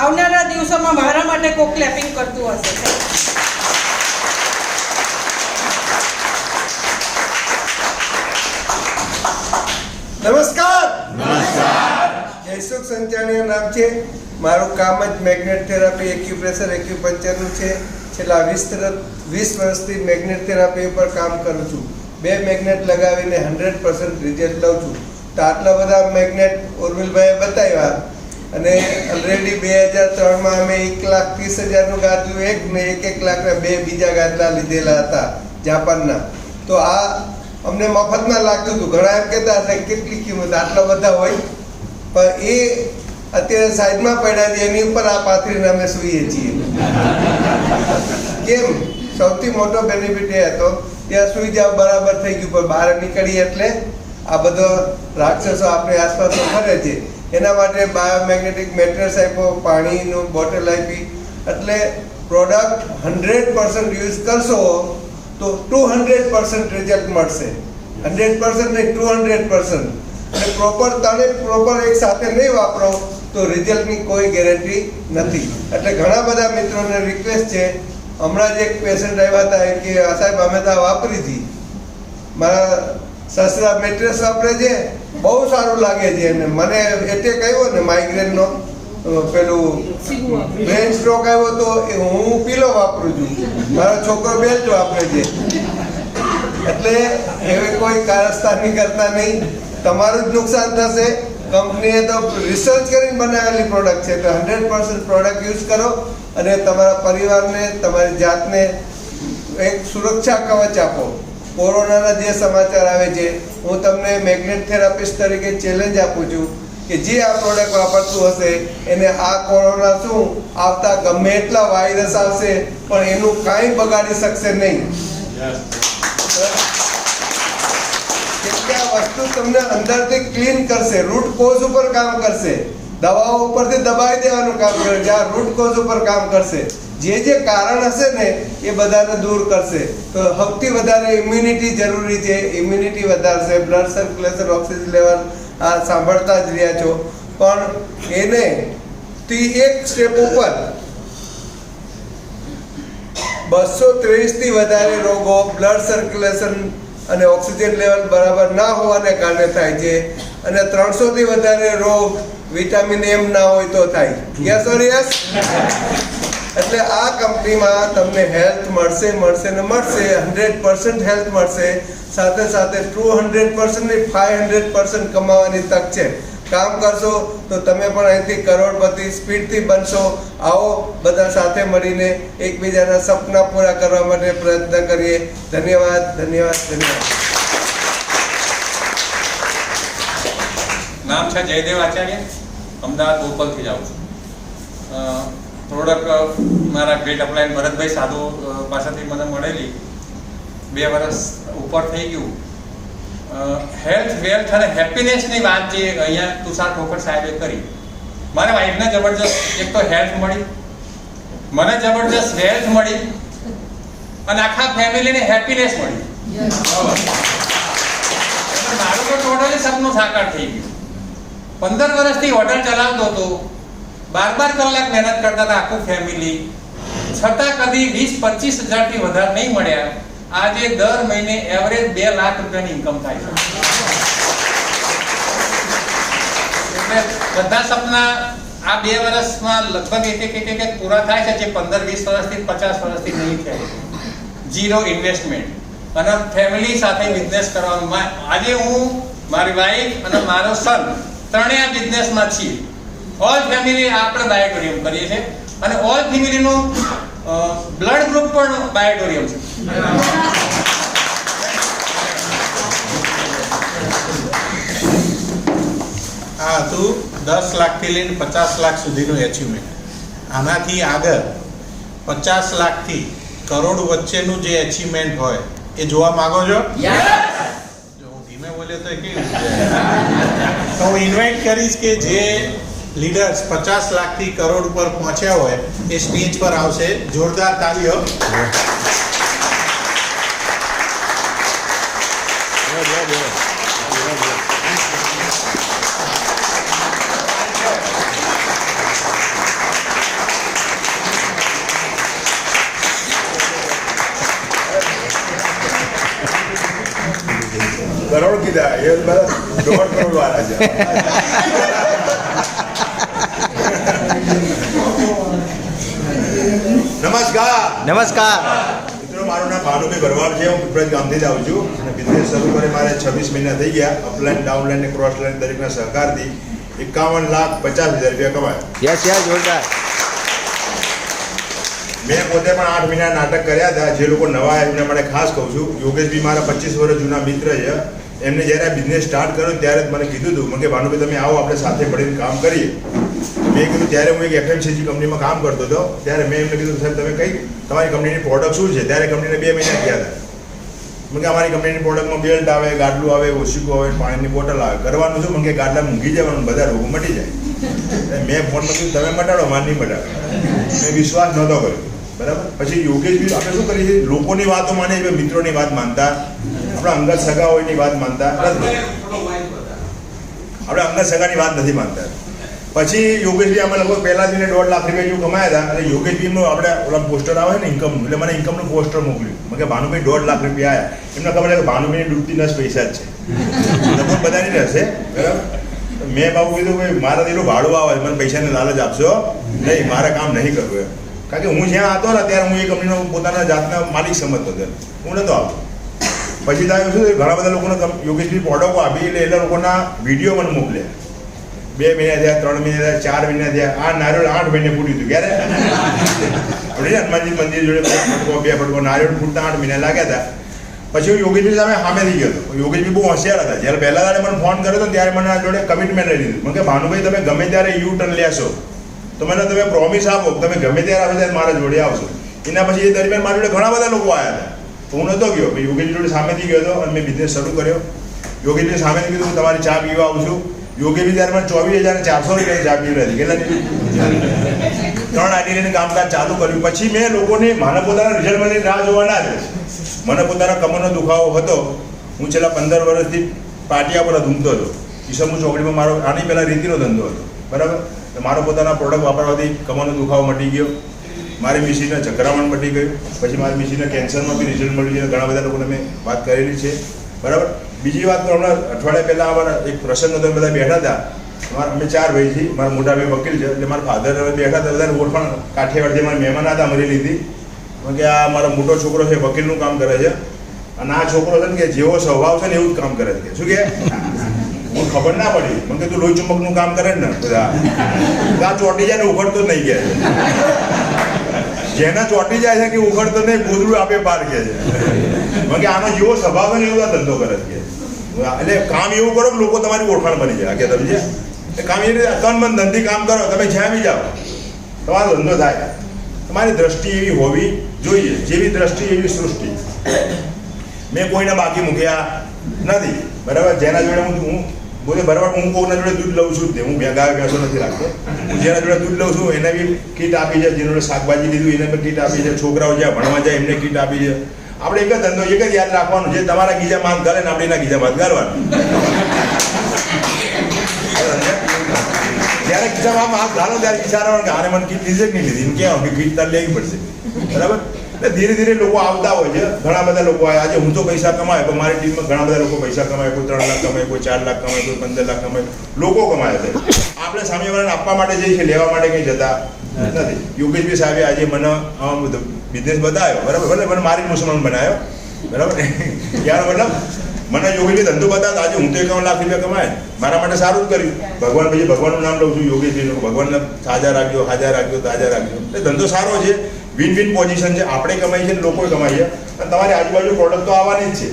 U: આવનારા દિવસોમાં મારા માટે કોક ક્લેપિંગ કરતું હશે.
S: નમસ્કાર. જયસુખ સંચાણીનું નામ છે. મારું કામ જ મેગ્નેટ થેરાપી, એક્યુપ્રેશર, એક્યુપંચરનું છે. છેલ્લા 20 વર્ષથી મેગ્નેટ થેરાપી ઉપર કામ કરું છું. 2 મેગ્નેટ લગાવીને 100% રિઝલ્ટ લઉં છું. તો આટલા બધા મેગ્નેટ ઉર્મિલભાઈએ બતાવ્યા અને ઓલરેડી 2003માં અમે 1,30,000નું ગાદલું એક ને 1 લાખના 2 બીજા ગાદલા લીધેલા હતા જાપાનના. તો આ અમને મફતમાં લાગતું હતું. ઘણા એમ કહેતા હતા કેટલી કિંમત, આટલા બધા હોય, પણ એ અત્યારે સાઈડમાં પડ્યા છે, એની ઉપર આ પાથરીને અમે સૂઈએ છીએ. કેમ? સૌથી મોટો બેનિફિટ એ હતો ત્યાં સૂઈ જાવ બરાબર થઈ ગયું, પણ બહાર નીકળીએ એટલે આ બધો રાક્ષસો આપણી આસપાસ ફરે છે. એના માટે બાયોમેગ્નેટિક મેટ્રેસ આપ્યો, પાણીનું બોટલ આપી. એટલે પ્રોડક્ટ 100% યુઝ કરશો તો 200% રિઝલ્ટ મળશે. 100% નહીં, 200%. અને પ્રોપર એક સાથે નહીં વાપરો તો રિઝલ્ટની કોઈ ગેરંટી નથી. એટલે ઘણા બધા મિત્રોને રિક્વેસ્ટ છે. હમણાં જ એક પેશન્ટ આવ્યા હતા કે સાહેબ અમે તો વાપરી હતી, મારા સસરા મેટ્રેસ વાપરે છે, બહુ સારું લાગે છે એને. મને એટેક આવ્યો ને માઇગ્રેનનો, પેલું બ્રેન સ્ટ્રોક આવ્યો તો હું પીલો વાપરું છું, મારો છોકરો બેલ્ટ વાપરે છે. એટલે એવી કોઈ કારસ્તાની કરતા નહીં, તમારું જ નુકસાન થશે. કંપનીએ તો રિસર્ચ કરીને બનાવેલી પ્રોડક્ટ છે. તો 100% પ્રોડક્ટ યુઝ કરો અને તમારા પરિવારને, તમારી જાતને એક સુરક્ષા કવચ આપો. કોરોનાના જે સમાચાર આવે છે, હું તમને મેગ્નેટ થેરાપિસ્ટ તરીકે ચેલેન્જ આપું છું કે જે આ પ્રોડક્ટ વાપરતું હશે એને આ કોરોના શું આવતા ગમે એટલા વાયરસ આવશે પણ એનું કાંઈ બગાડી શકશે નહીં. વસ્તુ તમને અંદરથી ક્લીન કરશે, રૂટ કોઝ ઉપર કામ કરશે. દવાઓ ઉપરથી દબાવી દેવાનું કામ કરે છે, આ રૂટ કોઝ ઉપર કામ કરશે. જે કારણ હશે ને એ બધાને દૂર કરશે. તો સૌથી વધારે ઇમ્યુનિટી જરૂરી છે, ઇમ્યુનિટી વધારશે, બ્લડ સર્ક્યુલેશન, ઓક્સિજન લેવલ આ સાંભળતા જ રહ્યા છો. પણ એને એક સ્ટેપ ઉપર 223 થી વધારે રોગો બ્લડ સર્ક્યુલેશન અને ઓક્સિજન લેવલ બરાબર ના હોવાને કારણે થાય છે, અને 300 થી વધારે રોગ વિટામિન એમ ના હોય તો થાય. Yes or yes? એટલે આ કંપનીમાં તમને હેલ્થ મળશે ને મળશે, 100% હેલ્થ મળશે. સાથે સાથે 200% ને 500% કમાવાની તક છે. કામ કરશો તો તમે પણ અહીંથી કરોડપતિ સ્પીડથી બનશો. આવો બધા સાથે મળીને એકબીજાના સપના પૂરા કરવા માટે પ્રયત્ન કરીએ. ધન્યવાદ, ધન્યવાદ, ધન્યવાદ.
C: નામ છે જયદેવ આચાર્ય, અમદાવાદ બોપલથી જાઉં છું. પ્રોડક્ટ મારા ગ્રેટ અપ્લાયન ભરતભાઈ સાધુ પાસેથી મને મળેલી, 2 વર્ષ ઉપર થઈ ગયું. હેલ્થ, વેલ્થ અને હેપીનેસની વાત જે અહીંયા તુષાર ઠોકર સાહેબે કરી, મારા વાઈફને જબરજસ્ત એક તો હેલ્થ મળી, મને જબરજસ્ત હેલ્થ મળી, અને આખા ફેમિલીને હેપીનેસ મળી. મારું તો ટોટલી સપનું સાકાર થઈ ગયું. 15 વર્ષથી હોટલ ચલાવતો હતો, 12 કલાક મહેનત કરતા હતા આખું ફેમિલી, છતાં કદી 20-25 હજારથી વધારે નહીં મળ્યા. આજે દર મહિને એવરેજ 2 લાખ રૂપિયાની ઇન્કમ થાય છે. એટલે બધા સપના આ 2 વર્ષમાં લગભગ એક પૂરા થાય છે, જે 15-20 વર્ષથી 50 વર્ષથી નહીં થયા. 0 ઇન્વેસ્ટમેન્ટ અને ફેમિલી સાથે બિઝનેસ કરવામાં. આજે હું, મારી વાઈફ અને મારો સન ત્રણેય આ બિઝનેસમાં છીએ. ઓલ ફેમિલી આપણે બાયોટોરિયમ કરીએ છીએ, અને ઓલ ફેમિલીનું બ્લડ ગ્રુપ પણ બાયોટોરિયમ છે.
R: આ હતું 10 લાખથી લઈને 50 લાખ સુધીનું એચિવમેન્ટ. આનાથી આગળ 50 લાખથી કરોડ વચ્ચેનું જે એચિવમેન્ટ હોય એ જોવા માંગો છો? હું ધીમે બોલ્યો તો કેવું? તો હું ઇન્વાઇટ કરીશ કે જે લીડર્સ 50 લાખથી કરોડ ઉપર પહોંચ્યા હોય એ સ્ટેજ પર આવશે. જોરદાર તાળીઓ.
E: કરોડ કીધા, એ બધા 1.5 કરોડ વાળા છે. નમસ્કાર. મિત્રો, મારું નામ ભાનુભાઈ ભરવાડ છે. હું પીપળજ ગામથી જ આવું છું અને બિઝનેસ શરૂ કરી મારે 26 મહિના થઈ ગયા. અપલાઈન, ડાઉનલાઈન ને ક્રોસ લાઈન દરેકના સહકારથી 51,50,000 રૂપિયા કમાયા.
N: જોરદાર.
E: મેં પોતે પણ 8 મહિના નાટક કર્યા હતા. જે લોકો નવા એમને માટે ખાસ કહું છું. યોગેશભાઈ મારા 25 વર્ષ જૂના મિત્ર છે. એમને જ્યારે આ બિઝનેસ સ્ટાર્ટ કર્યો ત્યારે જ મને કીધું હતું કે ભાનુભાઈ તમે આવો, આપણે સાથે મળીને કામ કરીએ. મેં કીધું, ત્યારે હું એક એફએમસીજી કંપનીમાં કામ કરતો હતો. ત્યારે મેં એમને કીધું, સાહેબ તમે કઈ તમારી કંપનીની પ્રોડક્ટ શું છે? ત્યારે કંપનીને 2 મહિના ગયા હતા. મને કે અમારી કંપનીની પ્રોડક્ટમાં બેલ્ટ આવે, ગાડલું આવે, ઓશિકો આવે, પાણીની બોટલ આવે. કરવાનું શું? મને કે ગાડલા મૂંઘી જવાનું, બધા રોગો મટી જાય. મેં ફોનમાં કીધું તમે મટાડો, માર નહીં મટાડો. મેં વિશ્વાસ નહોતો કર્યો. બરાબર. પછી યોગેશભાઈ આપણે શું કરીએ છીએ? લોકોની વાતો માને, મિત્રોની વાત માનતા, આપણા અંગત સગાઓની વાત માનતા નથી. આપણે અંગત સગાની વાત નથી માનતા. પછી યોગેશભાઈ અમે લગભગ પહેલા દિને 1.5 લાખ રૂપિયા જેવું કમાયા હતા. અને યોગેશભાઈનું આપણે ઓલા પોસ્ટર આવે ને ઇન્કમનું, એટલે મને ઇન્કમનું પોસ્ટર મોકલ્યું. મને કે ભાનુભાઈ 1.5 લાખ રૂપિયા આવ્યા. એમને ખબર છે કે ભાનુભાઈની ડૂબતી નસ પૈસા જ છે, લગભગ બધાની રહેશે. બરાબર. મેં બાબુ કીધું ભાઈ મારા એટલું ભાડું આવે, મને પૈસાની લાલચ આપશો નહીં, મારે કામ નહીં કરવું એમ. કારણ કે હું જ્યાં હતો ને ત્યારે હું એ કંપનીનો પોતાના જાતના માલિક સમજતો હતો, હું નહોતો આવતો. પછી ત્યાં શું ઘણા બધા લોકોને યોગેશભાઈ પ્રોડક્ટો આપી, એટલે એ લોકોના વિડીયો મને મોકલ્યા. 2 મહિના થયા, 3 મહિના થયા, 4 મહિના થયા. આ નારિયેળ 8 મહિને ફૂટ્યું હતું. ક્યારે આપણે હનુમાનજી મંદિર જોડે 2 ફટકો નારિયેળ ફૂટતા 8 મહિના લાગ્યા હતા. પછી હું યોગેશભાઈ સામે સામેથી ગયો હતો. યોગેશભાઈ બહુ હોશિયાર હતા. જ્યારે પહેલા દાડે મને ફોન કર્યો હતો ત્યારે મને આ જોડે કમિટમેન્ટ લઈ લીધું. મને કે ભાનુભાઈ તમે ગમે ત્યારે યુ ટર્ન લેશો તો મને તમે પ્રોમિસ આપો, તમે ગમે ત્યારે આવશો ત્યારે મારા જોડે આવશો. એના પછી એ દરમિયાન મારા જોડે ઘણા બધા લોકો આવ્યા હતા. તો હું નહોતો ગયો. યોગેશ જોડે સામેથી ગયો હતો અને મેં બિઝનેસ શરૂ કર્યો. યોગેશભાઈ સામે કીધું તમારી ચા પીવા આવું છું. યોગેશભાઈ ત્યારે મને 24,400 રૂપિયાની ચા પીવી હતી. કેટલા 3 આઈડીને કામકાજ ચાલુ કર્યું. પછી મેં લોકોને મને પોતાના રિઝલ્ટ મળીને રાહ જોવા ના દે. મને પોતાના કમરનો દુખાવો હતો. હું છેલ્લા 15 વર્ષથી પાટિયા પર ધૂમતો હતો. ઈસમુ ચોકડીમાં મારો આની પહેલાં રીતિનો ધંધો હતો, બરાબર. તો મારો પોતાના પ્રોડક્ટ વાપરવાથી કમરનો દુખાવો મટી ગયો. મારી મિસીને ચક્રામણ મટી ગયું. પછી મારી મિસીને કેન્સરમાં બી રિઝલ્ટ મળ્યું છે. ઘણા બધા લોકોને મેં વાત કરેલી છે, બરાબર. બીજી વાત તો હમણાં અઠવાડિયા પહેલાં અમારા એક પ્રસંગ હતો, બધા બેઠા હતા. અમે 4 ભાઈ છીએ. મારા મોટા ભાઈ વકીલ છે, એટલે મારા ફાધર બેઠા હતા. બધાને ઓળખાણ કાઠિયાવાડથી મારા મહેમાન હતા અમરેલીથી. કે આ મારો મોટો છોકરો છે, વકીલનું કામ કરે છે, અને આ છોકરો છે ને કે જેવો સ્વભાવ છે ને એવું જ કામ કરે છે. શું કે હું ખબર ના પડી. મને કે તું લોહી ચુંબકનું કામ કરે ને બધા આ ચોટી જાય ને ઉઘડતો જ નહીં કે જેના ચોટી જાય છે કે ઉઘડતો નહીં, ગોદડું આપે પાર કે છે. મને કે આનો જેવો સ્વભાવ છે ને એવો આ ધંધો કરે છે. એટલે કામ એવું કરો કે લોકો તમારી ઓળખાણ બની જાય. કે તમે એ કામ એ રીતે તન મન ધનથી કામ કરો. તમે જ્યાં બી જાઓ તમારો ધંધો થાય. તમારી દ્રષ્ટિ એવી હોવી જોઈએ. જેવી દ્રષ્ટિ એવી સૃષ્ટિ. મેં કોઈને બાકી મૂક્યા નથી, બરાબર. જેના જોડે હું બોલે બરાબર, હું કોઈના જોડે દૂધ લઉં છું તે હું ગાય ભેંસો નથી રાખતો. હું જેના જોડે દૂધ લઉં છું એને બી કીટ આપી છે. જેના જોડે શાકભાજી લીધું એને બી કીટ આપી છે. છોકરાઓ જ્યાં ભણવા જાય એમને કીટ આપી છે. આપણે એક જ ધંધો એક જ યાદ રાખવાનું, જે તમારા ગીજા માંગ કરે ને આપણે એના ગીજા માંગ ગાળવાનું. જ્યારે ગીજામાં હાથ ગાળો ત્યારે વિચારવાનું કે આને મને કીટ લીધે કે નહીં લીધી. એમ કહેવાનું કે કીટ તાર લેવી પડશે, બરાબર. એટલે ધીરે ધીરે લોકો આવતા હોય છે. ઘણા બધા લોકો આવે. આજે હું તો પૈસા કમાય, પણ મારી ટીમમાં ઘણા બધા લોકો પૈસા કમાય. કોઈ 3 લાખ કમાય, કોઈ 4 લાખ કમાય, કોઈ 15 લાખ કમાય. લોકો કમાય છે. આપણે સામેવાળાને આપવા માટે જઈએ છીએ, લેવા માટે કંઈ જતા નથી. યોગેશભાઈ સાહેબે આજે મને બિઝનેસ બતાવ્યો, બરાબર. ભલે મને મારી મુસલમાન બનાવ્યો, બરાબર. યાર મતલબ મને યોગેશભાઈ ધંધો બતાવતા આજે હું તો 51 લાખ રૂપિયા કમાય. મારા માટે સારું જ કર્યું. ભગવાન પછી ભગવાનનું નામ લઉં છું યોગેશભાઈનું. ભગવાનને સાજા રાખજો, હાજર રાખજો, તાજા રાખજો. એટલે ધંધો સારો છે. વિન વિન પોઝિશન છે. આપણે કમાઈ છે ને લોકો કમાઈ છે. અને તમારી આજુબાજુ પ્રોડક્ટ તો આવવાની જ છે.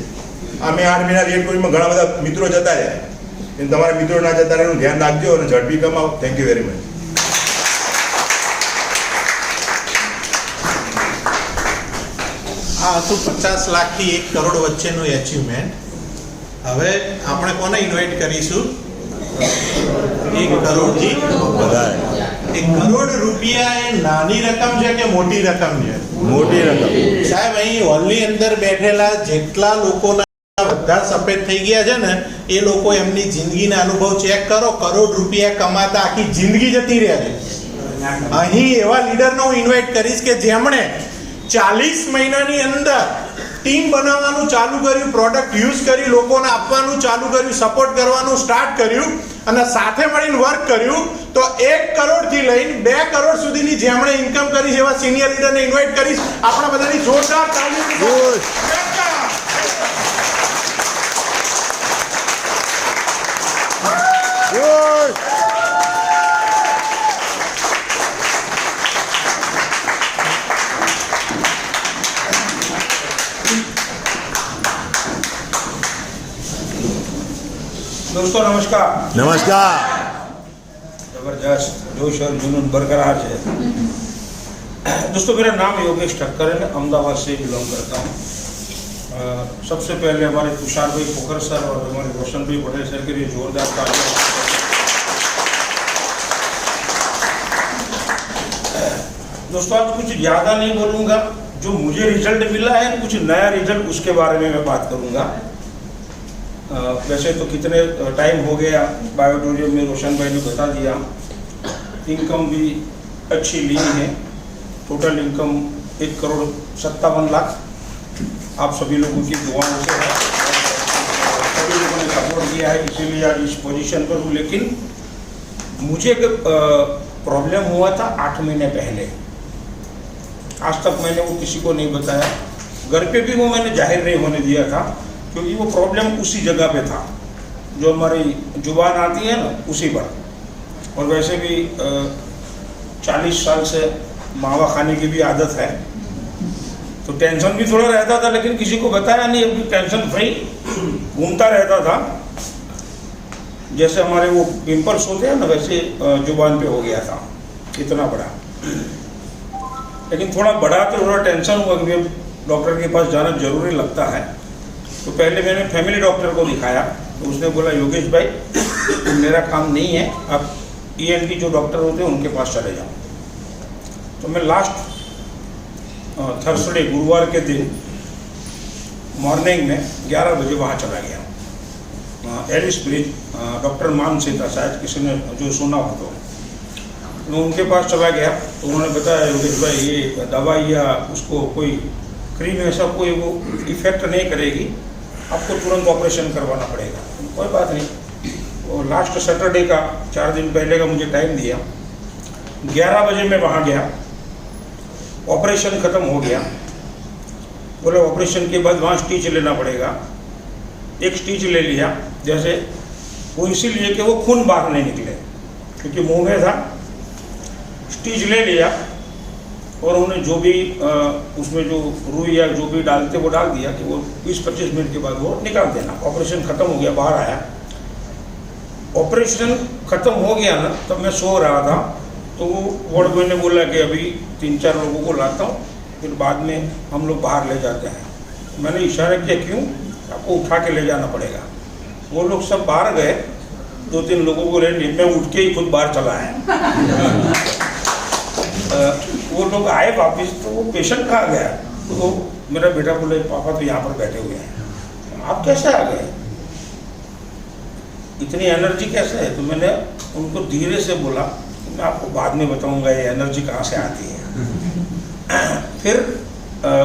E: અમે 8 મહિના લેટ કરીને ઘણા બધા મિત્રો જતા રહ્યા. તમારા મિત્રો ના જતા રહે એનું ધ્યાન રાખજો અને ઝડપી કમાવો. Thank you very much.
R: આ હતું 50 લાખથી 1 કરોડ વચ્ચેનું એચિવમેન્ટ. હવે આપણે કોને ઇન્વાઇટ કરીશું? 1 કરોડથી વધારે. 1 કરોડ રૂપિયા એ નાની રકમ છે કે મોટી રકમ છે?
E: મોટી રકમ.
R: સાહેબ, અહીં હોલની અંદર બેઠેલા જેટલા લોકોના બધા સફેદ થઈ ગયા છે ને, એ લોકો એમની જિંદગીના અનુભવ ચેક કરો. કરોડ રૂપિયા કમાતા આખી જિંદગી જતી રહ્યા છે. અહીં એવા લીડરનો હું ઇન્વાઇટ કરીશ કે જેમણે 40 મહિનાની અંદર ટીમ બનાવવાનું ચાલુ કર્યું, પ્રોડક્ટ યુઝ કરી, લોકોને આપવાનું ચાલુ કર્યું, સપોર્ટ કરવાનું સ્ટાર્ટ કર્યું અને સાથે મળીને વર્ક કર્યું. તો 1 કરોડથી લઈને 2 કરોડ સુધીની જેમણે ઇન્કમ કરી છે એવા સિનિયર લીડરને ઇન્વાઇટ કરીશ. આપણા બધાની જોરદાર તાળી.
D: दोस्तों नमस्कार.
E: नमस्कार.
D: जबरदस्त जोश और जुनून बरकरार है. दोस्तों मेरा नाम योगेश ठक्कर है, अहमदाबाद से बिलोंग करता हूँ. सबसे पहले हमारे तुषार भाई पोखर सर और हमारे रोशन भाई पटेल सर के लिए जोरदार तालियां. दोस्तों आज कुछ ज़्यादा नहीं बोलूँगा. जो मुझे रिजल्ट मिला है कुछ नया रिजल्ट उसके बारे में मैं बात करूँगा. वैसे तो कितने टाइम हो गया बायोटोरियम में रोशन भाई ने बता दिया. इनकम भी अच्छी ली है. टोटल इनकम 1,57 लाख आप सभी लोगों की दुआओं से है. सभी लोगों ने सपोर्ट किया है, इसीलिए आज इस पोजीशन पर हूँ. लेकिन मुझे प्रॉब्लम हुआ था 8 महीने पहले. आज तक मैंने वो किसी को नहीं बताया. घर पे भी वो मैंने जाहिर नहीं होने दिया था, क्योंकि वो प्रॉब्लम उसी जगह पे था जो हमारी जुबान आती है ना, उसी पर. और वैसे भी 40 साल से मावा खाने की भी आदत है, तो टेंशन भी थोड़ा रहता था, लेकिन किसी को बताया नहीं. अभी टेंशन फ्री घूमता रहता था. जैसे हमारे वो पिंपल्स होते हैं ना, वैसे जुबान पे हो गया था, इतना बड़ा. लेकिन थोड़ा बड़ा तो थोड़ा टेंशन हुआ कि डॉक्टर के पास जाना जरूरी लगता है. तो पहले मैंने फैमिली डॉक्टर को दिखाया. तो उसने बोला योगेश भाई तो मेरा काम नहीं है, आप ENT जो डॉक्टर होते हैं उनके पास चले जाओ। तो मैं लास्ट थर्सडे गुरुवार के दिन मॉर्निंग में 11 बजे वहाँ चला गया। एलिस ब्रिज डॉक्टर मान से था शायद, किसी ने जो सुना हो तो मैं उनके पास चला गया। तो उन्होंने बताया योगेश भाई ये दवाई या उसको कोई क्रीम ऐसा कोई वो इफेक्ट नहीं करेगी, आपको तुरंत ऑपरेशन करवाना पड़ेगा। कोई बात नहीं, वो लास्ट सैटरडे का 4 दिन पहले का मुझे टाइम दिया। 11 बजे मैं वहाँ गया, ऑपरेशन ख़त्म हो गया। बोले ऑपरेशन के बाद वहाँ स्टिच लेना पड़ेगा। एक स्टिच ले लिया, जैसे वो इसीलिए कि वो खून बाहर नहीं निकले, क्योंकि मुंह में था। स्टिच ले लिया और उन्हें जो भी उसमें जो रुई या जो भी डालते वो डाल दिया कि वो 20-25 मिनट के बाद वो निकाल देना। ऑपरेशन ख़त्म हो गया, बाहर आया। ऑपरेशन ख़त्म हो गया ना, तब मैं सो रहा था, तो वो वार्ड बॉय ने बोला कि अभी 3-4 लोगों को लाता हूँ, फिर बाद में हम लोग बाहर ले जाते हैं। मैंने इशारा किया क्यों, आपको उठा के ले जाना पड़ेगा। वो लोग सब बाहर गए, 2-3 लोगों को लेने, मैं उठ के ही खुद बाहर चला आया। वो लोग आए वापस, तो वो पेशेंट कहाँ गया, तो मेरा बेटा बोले पापा तो यहाँ पर बैठे हुए हैं, आप कैसे आ गए, इतनी एनर्जी कैसे है। तो मैंने उनको धीरे से बोला मैं आपको बाद में बताऊंगा ये एनर्जी कहाँ से आती है। फिर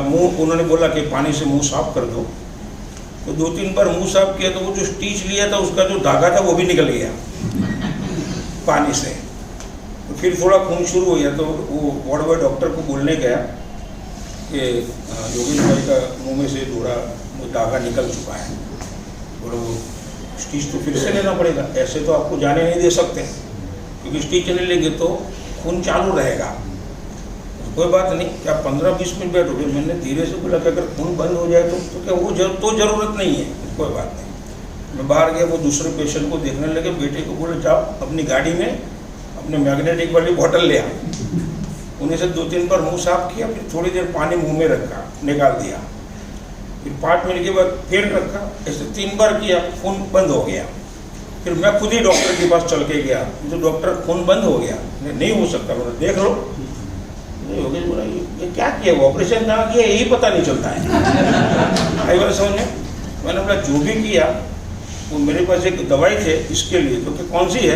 D: मुंह उन्होंने बोला कि पानी से मुंह साफ कर दो, तो 2-3 बार मुंह साफ किया, तो वो जो स्टिच लिया था उसका जो धागा था वो भी निकल गया पानी से। तो फिर थोड़ा खून शुरू हो गया, तो वो वार्ड बॉय डॉक्टर को बोलने गया कि योगेश भाई का मुंह में से थोड़ा धागा निकल चुका है, और वो स्टिच तो फिर से लेना पड़ेगा, ऐसे तो आपको जाने नहीं दे सकते, क्योंकि स्टिच नहीं लेंगे तो खून चालू रहेगा। तो कोई बात नहीं, क्या 15-20 मिनट बैठोगे। मैंने धीरे से बोला कि अगर खून बंद हो जाए तो क्या वो ज़रूरत नहीं है, कोई बात नहीं। मैं बाहर गया, वो दूसरे पेशेंट को देखने लगे, बेटे को बोले जाओ अपनी गाड़ी में अपने मैग्नेटिक वाली बॉटल ले आ। उन्हें से 2-3 बार मुंह साफ किया, फिर थोड़ी देर पानी मुंह में रखा, निकाल दिया, फिर 5 मिनट के बाद फिर रखा, ऐसे 3 बार किया, खून बंद हो गया। फिर मैं खुद ही डॉक्टर के पास चल के गया, तो डॉक्टर खून बंद हो गया, नहीं हो सकता, बोला देख लो। योगेश बोला ये क्या किया, वो ऑपरेशन कहाँ किया यही पता नहीं चलता है। आई बार समझने, मैंने बोला जो भी किया वो मेरे पास एक दवाई थे इसके लिए, तो कि कौन सी है,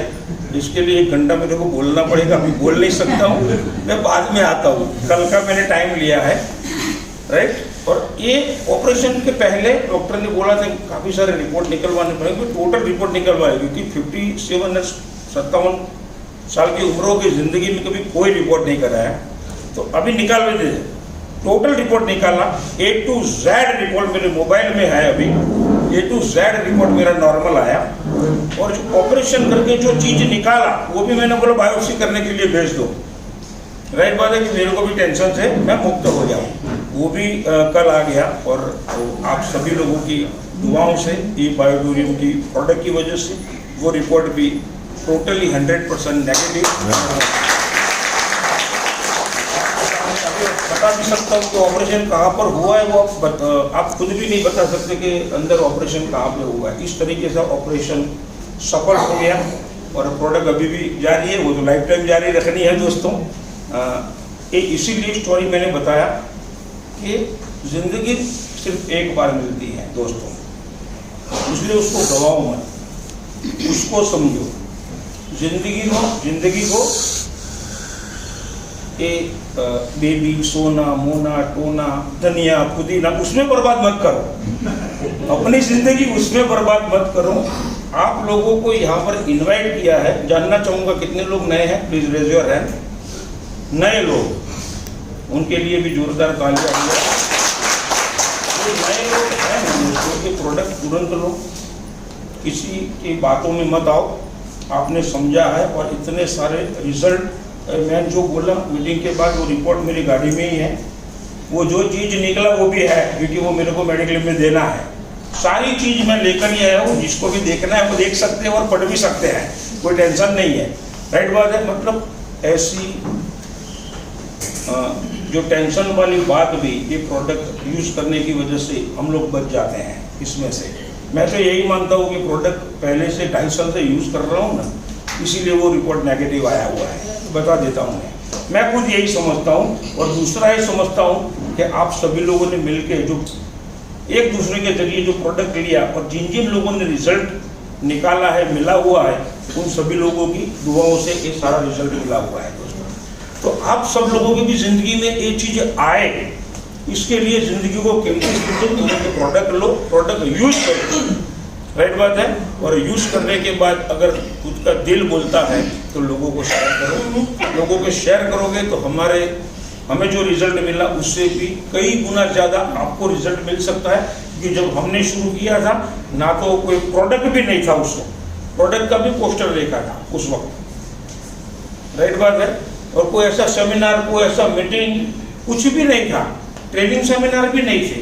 D: इसके लिए 1 घंटा मेरे को बोलना पड़ेगा, अभी बोल नहीं सकता हूँ, मैं बाद में आता हूँ, कल का मैंने टाइम लिया है, राइट। और ये ऑपरेशन के पहले डॉक्टर ने बोला था काफ़ी सारे रिपोर्ट निकलवाने पड़ेंगे, टोटल रिपोर्ट निकलवाए, क्योंकि 57 साल की उम्रों की ज़िंदगी में कभी कोई रिपोर्ट नहीं कराया, तो अभी निकाल दे। टोटल रिपोर्ट निकाला, A to Z रिपोर्ट मेरे मोबाइल में है अभी, A to Z रिपोर्ट मेरा नॉर्मल आया। और जो ऑपरेशन करके जो चीज़ निकाला वो भी मैंने बोला बायोप्सी करने के लिए भेज दो। राइट बात है कि मेरे को भी टेंशन से मैं मुक्त हो जाऊँ, वो भी कल आ गया। और आप सभी लोगों की दुआओं से, ये बायोटोरियम की प्रोडक्ट की वजह से वो रिपोर्ट भी टोटली 100% नेगेटिव। बता भी सकता हूँ कि ऑपरेशन कहाँ पर हुआ है, वो आप खुद भी नहीं बता सकते कि अंदर ऑपरेशन कहाँ पे हुआ है। इस तरीके से ऑपरेशन सफल हो गया और प्रोडक्ट अभी भी जारी है, वो तो लाइफ टाइम जारी रखनी है दोस्तों। इसीलिए स्टोरी मैंने बताया कि ज़िंदगी सिर्फ एक बार मिलती है दोस्तों, इसलिए उसको गवाओ मत, उसको समझो। जिंदगी को बेबी, सोना, मोना, टोना, धनिया, पुदीना उसमें बर्बाद मत करो, अपनी ज़िंदगी उसमें बर्बाद मत करो। आप लोगों को यहाँ पर इनवाइट किया है, जानना चाहूँगा कितने लोग नए हैं, प्लीज़ रेज योर हैंड। नए लोग, उनके लिए भी जोरदार तालियां हैं। नए लोग हैं दोस्तों, के प्रोडक्ट तुरंत लो, किसी की बातों में मत आओ। आपने समझा है और इतने सारे रिजल्ट, मैं जो बोला मीटिंग के बाद वो रिपोर्ट मेरी गाड़ी में ही है, वो जो चीज़ निकला वो भी है, क्योंकि वो मेरे को मेडिकल में देना है। सारी चीज़ मैं लेकर ही आया हूँ, जिसको भी देखना है वो देख सकते हैं और पढ़ भी सकते हैं, कोई टेंशन नहीं है। राइट बात है, मतलब ऐसी जो टेंशन वाली बात भी ये प्रोडक्ट यूज़ करने की वजह से हम लोग बच जाते हैं इसमें से। मैं तो यही मानता हूँ कि प्रोडक्ट पहले से 2.5 साल से यूज़ कर रहा हूँ ना, इसीलिए वो रिपोर्ट नेगेटिव आया हुआ है। बता देता हूँ मैं खुद यही समझता हूँ। और दूसरा ये समझता हूँ कि आप सभी लोगों ने मिलके जो एक दूसरे के जरिए जो प्रोडक्ट लिया और जिन जिन लोगों ने रिजल्ट निकाला है, मिला हुआ है, उन सभी लोगों की दुआओं से ये सारा रिजल्ट मिला हुआ है दोस्तों। तो आप सब लोगों की भी ज़िंदगी में ये चीज़ आए, इसके लिए ज़िंदगी को कीमती प्रोडक्ट लो, प्रोडक्ट यूज करो, राइट बात है। और यूज करने के बाद अगर खुद का दिल बोलता है तो लोगों को शेयर करो। लोगों को शेयर करोगे तो हमें जो रिजल्ट मिला उससे भी कई गुना ज़्यादा आपको रिजल्ट मिल सकता है। क्योंकि जब हमने शुरू किया था ना तो कोई प्रोडक्ट भी नहीं था, उसको प्रोडक्ट का भी पोस्टर देखा था उस वक्त, राइट बात है। और कोई ऐसा सेमिनार, कोई ऐसा मीटिंग कुछ भी नहीं था, ट्रेनिंग सेमिनार भी नहीं थे।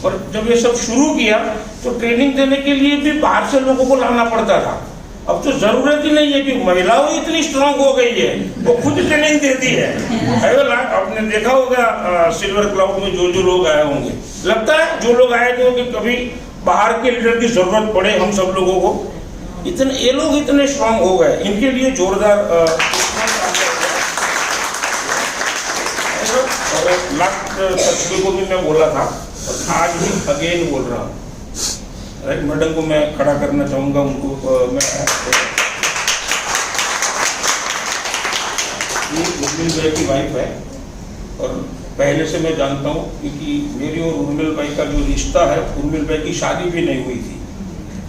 D: और जब ये सब शुरू किया तो ट्रेनिंग देने के लिए भी बाहर से लोगों को लाना पड़ता था। अब तो जरूरत ही नहीं है कि महिलाओं इतनी स्ट्रांग हो गई है, वो खुद ट्रेनिंग देती है। आपने देखा होगा सिल्वर क्लाउड में जो लोग आए होंगे, लगता है जो लोग आए थे कि कभी बाहर के लीडर की जरूरत पड़े हम सब लोगों को, ये लोग इतने स्ट्रांग हो गए। इनके लिए जोरदार लास्ट तस्वीर को भी मैं बोला था और आज भी अगेन बोल रहा हूँ, राइट। मैडम को मैं खड़ा करना चाहूँगा, उनको मैं उर्मिल भाई की वाइफ है और पहले से मैं जानता हूँ क्योंकि मेरी और उर्मिल भाई का जो रिश्ता है, उर्मिल भाई की शादी भी नहीं हुई थी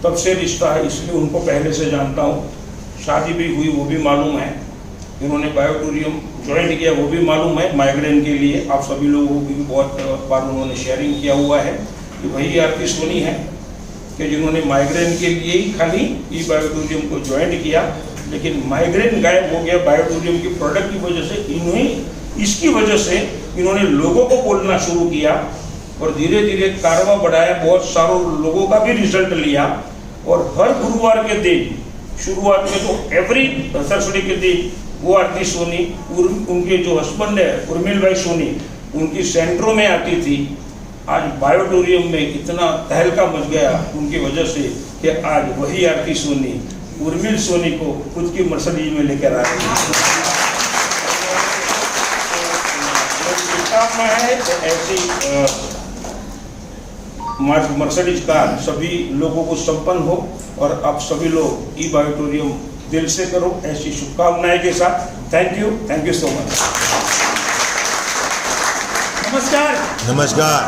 D: तब से रिश्ता है, इसलिए उनको पहले से जानता हूँ। शादी भी हुई वो भी मालूम है, इन्होंने बायोटोरियम ज्वाइन किया वो भी मालूम है माइग्रेन के लिए। आप सभी लोगों की भी बहुत बार उन्होंने शेयरिंग किया हुआ है कि वही आपकी सोनी है कि जिन्होंने माइग्रेन के लिए ही खाली ई बायोटोरियम को ज्वाइन किया, लेकिन माइग्रेन गायब हो गया बायोटोरियम की प्रोडक्ट की वजह से। इसकी वजह से इन्होंने लोगों को बोलना शुरू किया और धीरे धीरे कारवा बढ़ाया, बहुत सारों लोगों का भी रिजल्ट लिया। और हर गुरुवार के दिन शुरुआत में तो एवरी थर्सडे के दिन वो आरती सोनी, उनके जो हस्बैंड है उर्मिल भाई सोनी, उनकी सेंटरों में आती थी। आज बायोटोरियम में इतना तहलका मच गया उनकी वजह से कि आज वही आरती सोनी उर्मिल सोनी को खुद की मर्सिडीज में लेकर आ रही है। ऐसी मर्सिडीज कार सभी लोगों को संपन्न हो और आप सभी लोग ई बायोटोरियम दिल से करो, ऐसी शुभकामनाएं के साथ। Thank you so much.
F: નમસ્કાર.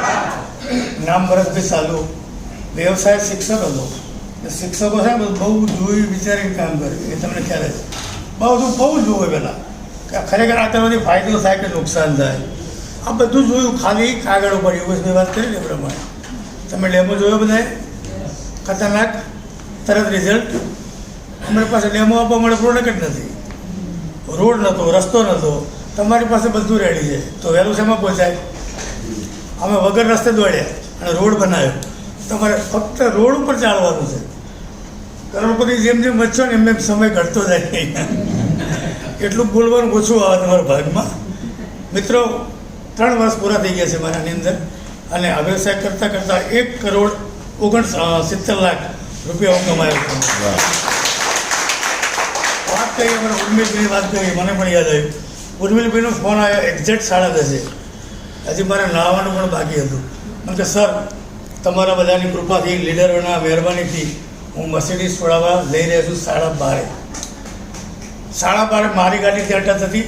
F: નામ ભરતભાઈ સાલુ, વ્યવસાય શિક્ષક હતો. શિક્ષકો છે ને બહુ જોઈ વિચારીને કામ કર્યું, એ તમને ખ્યાલ છે. બહુ જોયું પહેલાં કે ખરેખર આ તેનાથી ફાયદો થાય કે નુકસાન થાય, આ બધું જોયું. ખાલી કાગળ ઉપર યોગેશભાઈ વાત કરી ને પ્રમાણે તમે ડેમો જોયો બધાએ, ખતરનાક, તરત રિઝલ્ટ. અમારી પાસે ડેમો આપવા મળે પ્રોડક્ટ જ નથી, રોડ નહોતો, રસ્તો નહોતો, તમારી પાસે બધું રેડી છે તો વહેલું શેમાં પહોંચાય? અમે વગર રસ્તે દોડ્યા અને રોડ બનાવ્યો. તમારે ફક્ત રોડ ઉપર ચાલવાનું છે. કરોડપતિ જેમ જેમ વધશો ને એમ એમ સમય ઘટતો જાય, એટલું બોલવાનું ઓછું આવે તમારા ભાગમાં. મિત્રો 3 વર્ષ પૂરા થઈ ગયા છે મારાની અંદર અને આ વ્યવસાય કરતાં કરતાં 1,69,70,00,000 રૂપિયા હું કમાયો છું. વાત કરી અમારા ઉર્મિલભાઈની વાત કરી, મને પણ યાદ આવ્યું. ઉર્મિલભાઈનો ફોન આવ્યો એક્ઝેક્ટ 10:30. હજી મારે નાહવાનું પણ બાકી હતું. મને કે સર તમારા બધાની કૃપાથી, લીડરોના મહેરબાનીથી હું મર્સિડીઝ છોડાવવા લઈ રહ્યો છું 12:30. 12:30 મારી ગાડી ત્યાં ટચ હતી.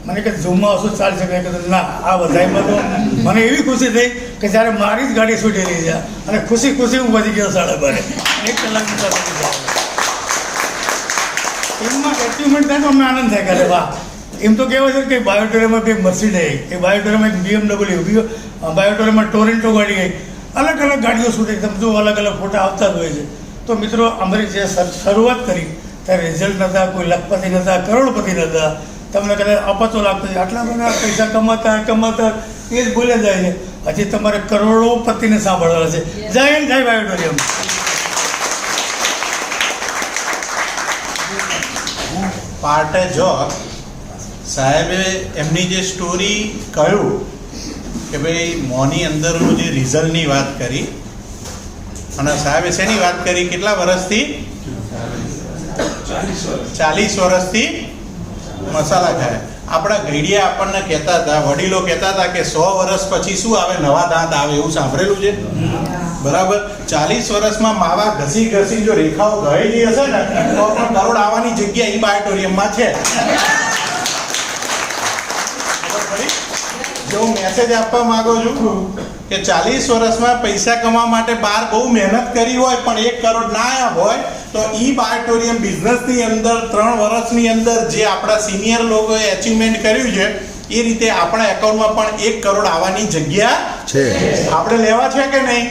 F: મને કે ઝૂમમાં આવશો ચાલી શકે? કે ના, આ બધામાં તો મને એવી ખુશી થઈ કે જ્યારે મારી જ ગાડી છૂટી રહી છે અને ખુશી હું વધી ગયો 12:30. 1 કલાક એમમાં એચિવમેન્ટ થાય તો અમને આનંદ થાય કે અરે વાહ. એમ તો કહેવાય છે કે બાયોટોરિયમમાં કંઈક મર્સિડીઝ, કે બાયોટોરિયમમાં એક BMW, બાયોટોરિયમમાં ટોરેન્ટો ગાડી ગઈ, અલગ અલગ ગાડીઓ છૂટે. તમે જો અલગ અલગ ફોટા આવતા જ હોય છે. તો મિત્રો અમારી જે શરૂઆત કરી ત્યારે રિઝલ્ટ નહોતા, કોઈ લખપતિ નહોતા, કરોડપતિ નહોતા. તમને કદાચ અપતો લાગતો છે આટલા બધા પૈસા કમાતા એ જ ભૂલે જાય છે. હજી તમારે કરોડોપતિને સાંભળવાના છે. જય હિન્દ, જય બાયોટોરિયમ.
R: પાર્ટ જોબ સાહેબે એમની જે સ્ટોરી કહ્યું કે ભાઈ મોની અંદરનું જે રિઝલ્ટની વાત કરી, અને સાહેબે શેની વાત કરી? કેટલા વર્ષથી? 40 વર્ષથી મસાલા ખાય. આપણા ઘડીયા આપણને કહેતા હતા, વડીલો કહેતા હતા કે 100 વર્ષ પછી શું આવે? નવા દાંત આવે. એવું સાંભળેલું છે? બરાબર. 40 વર્ષમાં માવા ઘસી ઘસી જો રેખાઓ ગયેલી હશે ને તો પણ કરોડ આવવાની જગ્યા ઈ બાયોટોરિયમમાં છે. જો હું મેસેજ આપવા માંગુ છું કે 40 વર્ષમાં પૈસા કમાવા માટે બહાર બહુ મહેનત કરી હોય પણ 1 કરોડ ના આવ્યા હોય તો ઈ બાયોટોરિયમ બિઝનેસની અંદર 3 વર્ષની અંદર જે આપણા સિનિયર લોકોએ એચિવમેન્ટ કર્યું છે એ રીતે આપણા એકાઉન્ટમાં પણ 1 કરોડ આવવાની જગ્યા છે. આપણે લેવા છે કે નહીં?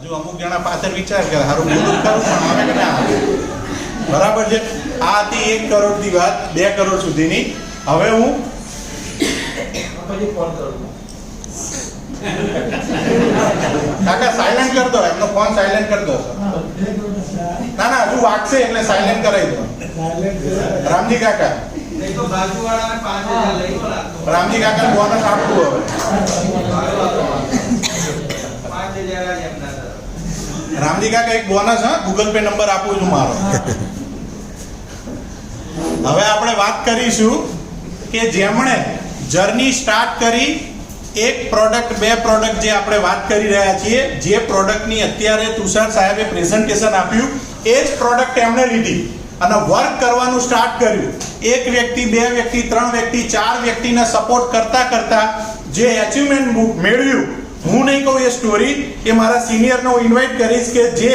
R: હજુ અમુક જણા પાછળ વિચાર કરે સારું બોલું કરું પણ આવે કે ના આવે. બરાબર છે. આ હતી 1 કરોડની વાત 2 કરોડ સુધીની. હવે હું કાકા સાયલેન્ટ કર દો, એમનો ફોન સાયલેન્ટ કર દો. ના ના હજુ વાગશે એટલે સાયલેન્ટ કરાવી દો. રામજી કાકા, રામજી કાકા બોનસ આપવું હવે. રામજી કાકા એક બોનસ, હા, ગૂગલ પે નંબર આપું છું મારો. હવે આપણે વાત કરીશું કે જેમણે જર્ની સ્ટાર્ટ કરી 1 પ્રોડક્ટ 2 પ્રોડક્ટ જે આપણે વાત કરી રહ્યા છીએ, જે પ્રોડક્ટની અત્યારે તુષાર સાહેબે પ્રેઝન્ટેશન આપ્યું એ જ પ્રોડક્ટ એમણે લીધી અને વર્ક કરવાનું સ્ટાર્ટ કર્યું. 1 વ્યક્તિ 2 વ્યક્તિ 3 વ્યક્તિ 4 વ્યક્તિને સપોર્ટ કરતા કરતા જે એચિવમેન્ટ મેળવ્યું, હું નહીં કહું એ સ્ટોરી, એ મારા સિનિયરને હું ઇન્વાઇટ કરીશ કે જે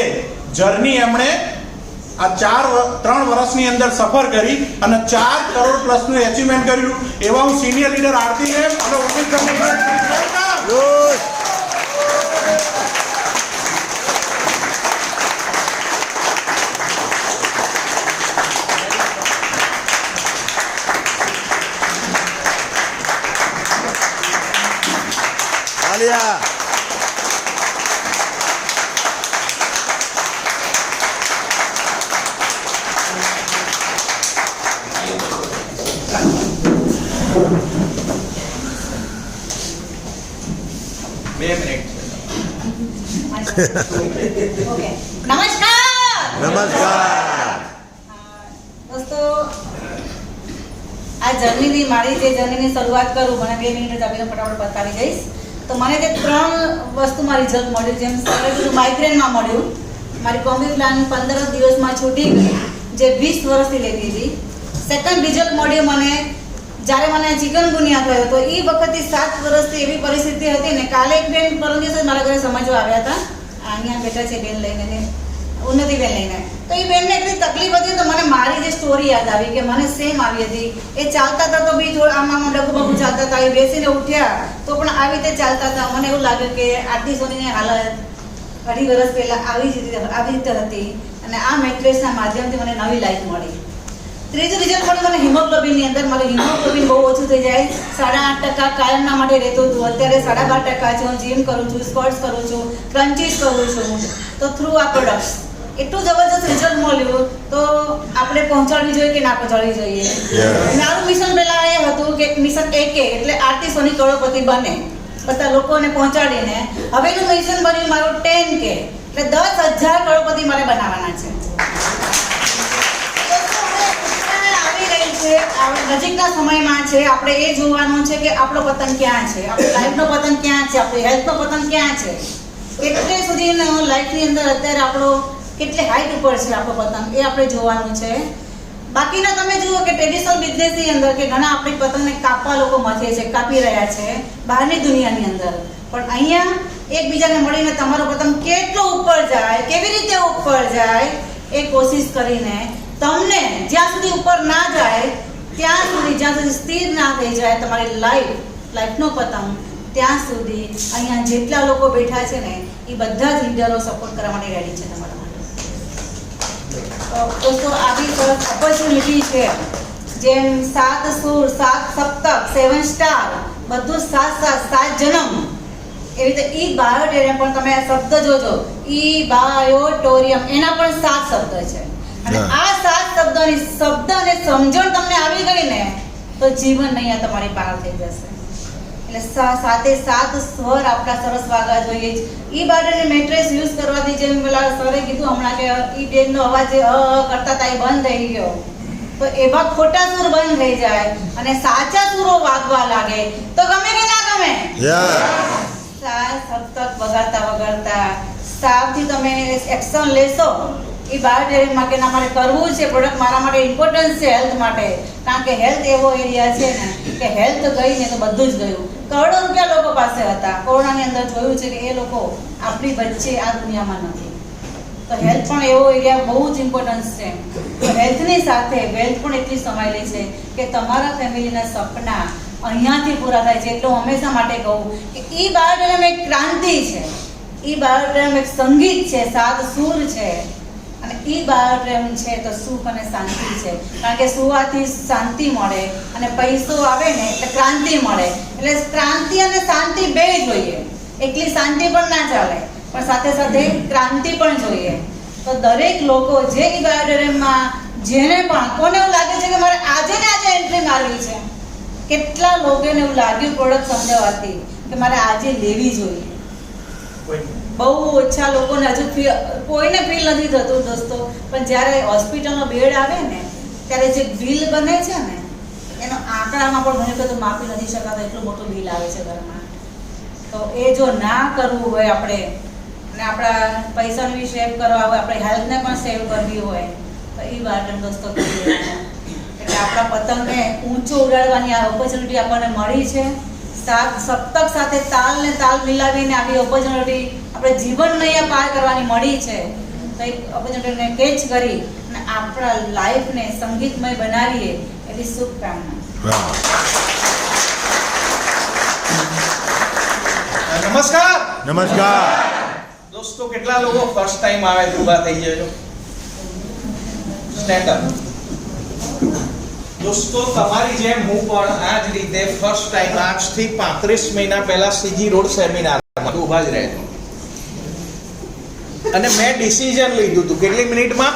R: જર્ની એમણે આ 3 વર્ષની અંદર સફર કરી અને 4 કરોડ પ્લસનું એચિવમેન્ટ કર્યું. એવા હું સિનિયર લીડર આરતીને અને
H: દોસ્તો, આ જર્નીની મારી જે જર્નીની શરૂઆત કરું, મને 2 મિનિટ જ આપીને ફટાફટ બતાવી દઈશ. તો મને જે 3 વસ્તુમાં રિઝલ્ટ મળ્યું, જેમ સવારે માઇગ્રેનમાં મળ્યું, મારી કોમ્બી પ્લાન 15 દિવસમાં છૂટી ગઈ જે 20 વર્ષથી લેતી હતી. સેકન્ડ રિઝલ્ટ મળ્યું મને જ્યારે મને ચિકનગુનિયા થયો તો એ વખતે 7 વર્ષથી એવી પરિસ્થિતિ હતી ને. કાલે એક બેન પરમ દિવસે મારા ઘરે સમજવા આવ્યા હતા, અહીંયા બેઠા છે બેન લઈને, ઉન્નતિબેન લઈને. તો એ બેનને એટલી તકલીફ હતી તો મને મારી જે સ્ટોરી યાદ આવી કે મને સેમ આવી હતી. એ ચાલતા હતા તો બી થોડું આમ ડગુ બગુ ચાલતા હતા, એ બેસીને ઉઠ્યા તો પણ આવી રીતે ચાલતા હતા. મને એવું લાગ્યું કે આરતી સોનીની હાલત 2.5 વર્ષ પહેલાં આવી રીતે હતી અને આ મેટ્રેસના માધ્યમથી મને નવી લાઈફ મળી. ત્રીજું રિઝલ્ટ પણ મને હિમોગ્લોબિનની અંદર મારું હિમોગ્લોબિન બહુ ઓછું થઈ જાય, 8.5% કાયમના માટે રહેતું હતું, અત્યારે 12.5% છે. હું જીમ કરું છું, સ્ક્વોટ્સ કરું છું, ક્રન્ચીસ કરું છું. તો થ્રુ આ પ્રોડક્ટ્સ એટલું જબરજસ્ત રિઝલ્ટ મળ્યું તો આપણે પહોંચાડવી જોઈએ કે ના પહોંચાડવી જોઈએ? મારું મિશન પહેલાં એ હતું કે મિશન 1K એટલે આરતી સોની કરોડપતિ બને, બધા લોકોને પહોંચાડીને. હવેનું મિશન બન્યું મારું 10K એટલે 10,000 કરોડપતિ મારે બનાવવાના છે. નજીકના સમયમાં છે, આપણે એ જોવાનું છે કે આપણો પતંગ ક્યાં છે, આપણી લાઈફનો પતંગ ક્યાં છે, આપણી હેલ્થનો પતંગ ક્યાં છે, કેટલે સુધીનો લાઈફની અંદર અત્યારે આપણો કેટલી હાઈટ ઉપર છે આપણો પતંગ, એ આપણે જોવાનું છે. બાકીના તમે જુઓ કે ટ્રેડિશનલ બિઝનેસની અંદર કે ઘણા આપણી પતંગને કાપવા લોકો મથે છે, કાપી રહ્યા છે બહારની દુનિયાની અંદર, પણ અહીંયા એકબીજાને મળીને તમારો પતંગ કેટલો ઉપર જાય, કેવી રીતે ઉપર જાય એ કોશિશ કરીને તમને જ્યાં સુધી ઉપર ના જાય ત્યાં સુધી, જ્યાં સુધી સ્થિર ના થઈ જાય તમારી લાઈફનો પતંગ, ત્યાં સુધી અહીંયા જેટલા લોકો બેઠા છે ને એ બધા જ લીડરો સપોર્ટ કરવા માટે રેડી છે તમારા માટે. તો દોસ્તો, આવી સરસ ઓપોર્ચ્યુનિટી છે. જેમ 7 સુર, 7 સપ્તક, 7 સ્ટાર, બધું 7 જન્મ, એવી રીતે ઈ બાયોટોરિયમ પણ તમે આ શબ્દ જોજો, ઈ બાયોટોરિયમ, એના પણ 7 શબ્દ છે. અને આ 7 શબ્દ અને સમજણ તમને આવી ગઈ ને તો જીવન અહીંયા તમારી પાર થઈ જશે. એટલે સાથે 7 સ્વર આપણા સરસ વાગવા જોઈએ. એ બાળકને મેટ્રેસ યુઝ કરવાથી જેમ પેલા સરે કીધું હમણાં કે એ બેનનો અવાજ કરતા હતા એ બંધ થઈ ગયો, તો એવા ખોટા સુર બંધ થઈ જાય અને સાચા સુરો વાગવા લાગે તો ગમે કે ના ગમે? સતત વગાડતા સાવથી તમે એક્શન લેશો એ બાયોટેરિયમમાં કે ના મારે કરવું છે પ્રોડક્ટ, મારા માટે ઇમ્પોર્ટન્સ છે હેલ્થ માટે, કારણ કે હેલ્થ એવો એરિયા છે ને કે હેલ્થ ગઈ ને તો બધું જ ગયું. કરોડો રૂપિયા લોકો પાસે હતા, કોરોનાની અંદર જોયું છે કે એ લોકો આપણી વચ્ચે આ દુનિયામાં નથી. તો હેલ્થ પણ એવો એરિયા બહુ જ ઇમ્પોર્ટન્સ છે. તો હેલ્થની સાથે વેલ્થ પણ એટલી સમાયેલી છે કે તમારા ફેમિલીના સપના અહીંયાથી પૂરા થાય છે. એટલે હું હંમેશા માટે કહું કે એ બાયોટેરિયમ એક ક્રાંતિ છે, એ બાયોટેરિયમ એક સંગીત છે, 7 સુર છે, અને એ બાયોટેરિયમ છે તો સુખ અને શાંતિ છે. કારણ કે સુવાથી શાંતિ મળે અને પૈસો આવે ને એટલે ક્રાંતિ મળે. એટલે ક્રાંતિ અને શાંતિ બે જોઈએ, એકલી શાંતિ પણ ના ચાલે પણ સાથે સાથે ક્રાંતિ પણ જોઈએ. તો દરેક લોકો જે એ બાયોટેરિયમમાં જેને પણ કોને એવું લાગે છે કે મારે આજે ને આજે એન્ટ્રી મારવી છે, કેટલા લોકોને એવું લાગ્યું પ્રોડક્ટ સમજાવવાથી કે મારે આજે લેવી જોઈએ? બહુ ઓછા લોકોને હજુ કોઈને ફીલ નથી થતું દોસ્તો. પણ જ્યારે હોસ્પિટલનો બેડ આવે ને ત્યારે જે બિલ બને છે ને એનો આંકડામાં પણ ઘણી બધું માપી નથી શકાતો, એટલું મોટું બિલ આવે છે ઘરમાં. તો એ જો ના કરવું હોય આપણે અને આપણા પૈસાને બી સેવ કરવા હોય, આપણે હેલ્થને પણ સેવ કરવી હોય તો એ વાત દોસ્તો કરી લેવાના. એટલે આપણા પતંગને ઊંચો ઉડાડવાની આ ઓપોર્ચ્યુનિટી આપણને મળી છે. સપ્તક સાથે તાલ ને તાલ મિલાવીને આવી ઓપોર્ચ્યુનિટી આપણે જીવન નૈયા પાર કરવાની મળી છે. તો એક ઓપોર્ચ્યુનિટીને કેચ કરી અને આપણા લાઈફને સંગીતમય બનાવીએ એવી શુભકામના.
R: નમસ્કાર
G: દોસ્તો, કેટલા લોકો ફર્સ્ટ ટાઈમ આવે ઊભા થઈ જજો. Stand up. દોસ્તો, તમારી જેમ હું પણ આ જ રીતે ફર્સ્ટ ટાઈમ આજથી 35 મહિના પહેલા સીજી રોડ સેમિનારમાં ઊભા જ રહેતો અને મેં ડિસિઝન લીધું હતું. કેટલી મિનિટમાં?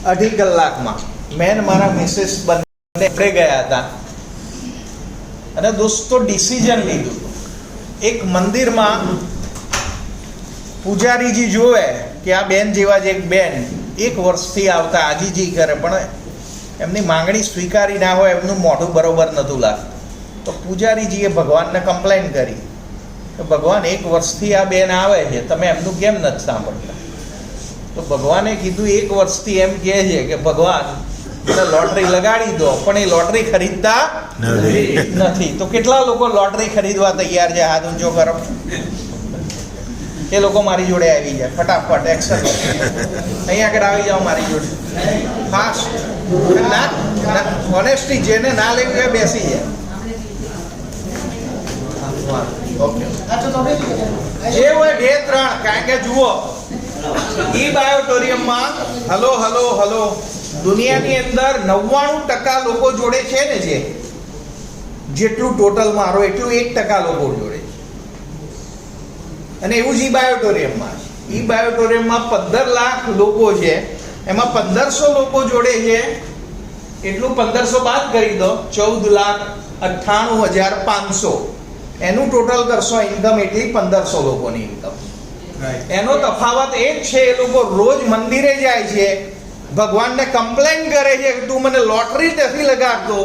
G: 2.5 કલાકમાં. મેં મારા મિसेस બંને ગયા હતા અને દોસ્તો ડિસિઝન લીધું. એક મંદિરમાં પૂજારીજી જોવે કે આ બેન જેવા જ એક બેન 1 વર્ષથી આવતા આજીજી કરે પણ એમની માંગણી સ્વીકારી ના હોય, એમનું મોઢું બરોબર નહોતું લાગતું. તો પૂજારીજીએ ભગવાનને કમ્પ્લેન કરી કે ભગવાન 1 વર્ષથી આ બેન આવે છે, તમે એમનું કેમ નથી સાંભળતા? તો ભગવાને કીધું 1 વર્ષથી એમ કહે છે કે ભગવાન મને લોટરી લગાડી દો, પણ એ લોટરી ખરીદતા નથી. તો કેટલા લોકો લોટરી ખરીદવા તૈયાર છે? હાથ ઊંચો કરો. એ લોકો મારી જોડે આવી જાય ફટાફટ, એક્શન અહીંયા આગળ આવી જાઓ મારી જોડે ફાસ્ટ. ઓનેસ્ટી જેને ના લેવું એ બેસી જાય. જે હોય 2-3, કારણ કે જુઓ ઈ બાયોટેરિયમમાં હલો હલો હલો દુનિયાની અંદર 99% લોકો જોડે છે ને, જેટલું ટોટલ મારો એટલું 1% લોકો જોડે. અને એવું જ ઈ બાયોટેરિયમમાં 15 લાખ લોકો છે, એમાં 1500 લોકો જોડે છે, એટલું 1500 બાદ કરી દો 14,98,500 એનું ટોટલ કરશો ઇન્કમ, એટલી 1500 લોકોની ઇન્કમ. એનો તફાવત એ જ છે, એ લોકો રોજ મંદિરે જાય છે, ભગવાનને કમ્પ્લેન કરે છે કે તું મને લોટરી નથી લગાડતો.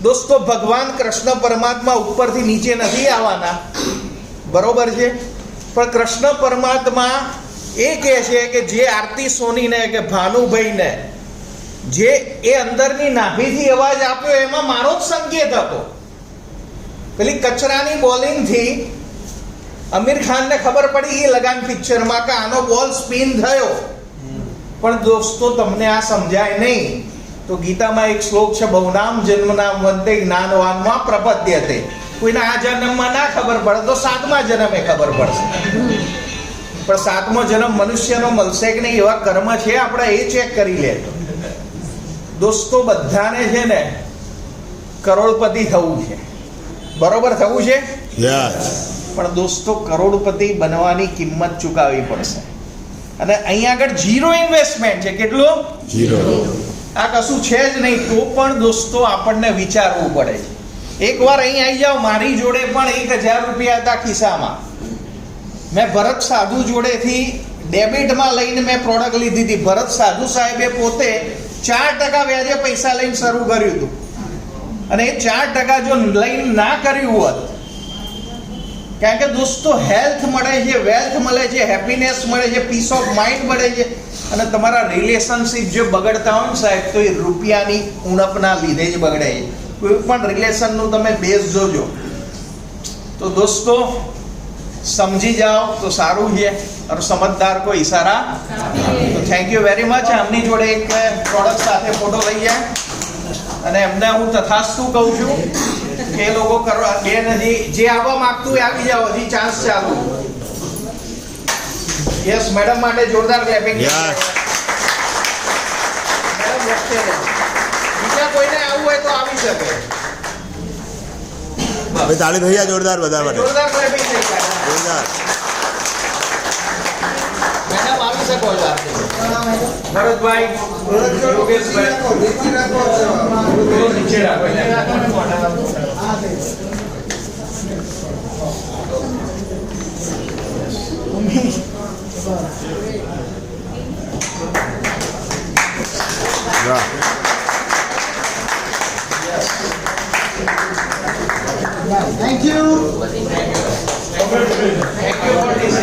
G: દોસ્તો, ભગવાન કૃષ્ણ પરમાત્મા ઉપરથી નીચે નથી આવવાના, બરોબર છે? પણ કૃષ્ણ પરમાત્મા એ કહે છે કે જે આરતી સોનીને કે ભાનુભાઈને જે એ અંદરની નાભીથી અવાજ આપ્યો એમાં મારો જ સંકેત હતો. પેલી કચરાની બોલિંગથી આમિર ખાનને ખબર પડી એ લગાન પિક્ચરમાં કે આનો બોલ સ્પિન થયો. પણ દોસ્તો, તમને આ સમજાય નહીં. તો ગીતામાં એક શ્લોક છે, બહુનામ જન્મનામ વંદે જ્ઞાનવાનમાં પ્રપદ્યતે. કોઈને આ જન્મમાં ના ખબર પડે તો 7મા જન્મે ખબર પડશે. પણ 7મો જન્મ મનુષ્યનો મળશે કે નહીં, એવા કર્મ છે આપણે, એ ચેક કરી લે. દોસ્તો, બધાને છે ને કરોડપતિ થવું છે, બરોબર થવું છે. પણ દોસ્તો, કરોડપતિ બનવાની કિંમત ચૂકવવી પડશે. અને અહીંયા આગળ 0 ઇન્વેસ્ટમેન્ટ છે. કેટલું? 0. આ કશું છે જ નહીં. તો પણ દોસ્તો આપણને વિચારવું પડે છે. એકવાર અહીં આવી જાઓ, મારી જોડે પણ 1000 રૂપિયા હતા ખિસ્સામાં. મેં ભરત સાધુ જોડેથી ડેબિટમાં લઈને મેં પ્રોડક્ટ લીધી હતી. ભરત સાધુ સાહેબે પોતે 4% વ્યાજે પૈસા લઈને શરૂ કર્યું હતું, અને એ 4% જો લઈને ના કર્યું હોત, કારણ કે દોસ્તો હેલ્થ મળે છે, વેલ્થ મળે છે, હેપીનેસ મળે છે, પીસ ઓફ માઇન્ડ મળે છે, અને તમારા રિલેશનશિપ જે બગડતા હોય ને સાહેબ, તો એ રૂપિયાની ઉણપના લીધે જ બગડે છે. કોઈ પણ રિલેશનનું તમે બેઝ જોજો. તો દોસ્તો સમજી જાઓ તો સારું છે, और समझदार को इशारा. તો થેન્ક યુ વેરી મચ. આમની જોડે એક પ્રોડક્ટ સાથે ફોટો લઈ જાય, અને એમને હું તથાસ્તુ કહું છું કે એ લોકો કરવા બેન હજી જે આવવા માંગતું હોય આવી જાઓ, હજી ચાન્સ ચાલુ. યસ, મેડમ માટે જોરદાર ક્લેપિંગ. બીજા કોઈને આવવું હોય તો આવી શકે.
E: તાળી થઈ જાય જોરદાર બધા માટે.
G: જોરદાર ક્લેપિંગ થઈ જાય.
E: જોરદાર.
G: મેડમ આવી શકો છો. ભરતભાઈ, યોગેશભાઈ, નીચે રાખો.
Q: Thank you.
G: Thank you for this.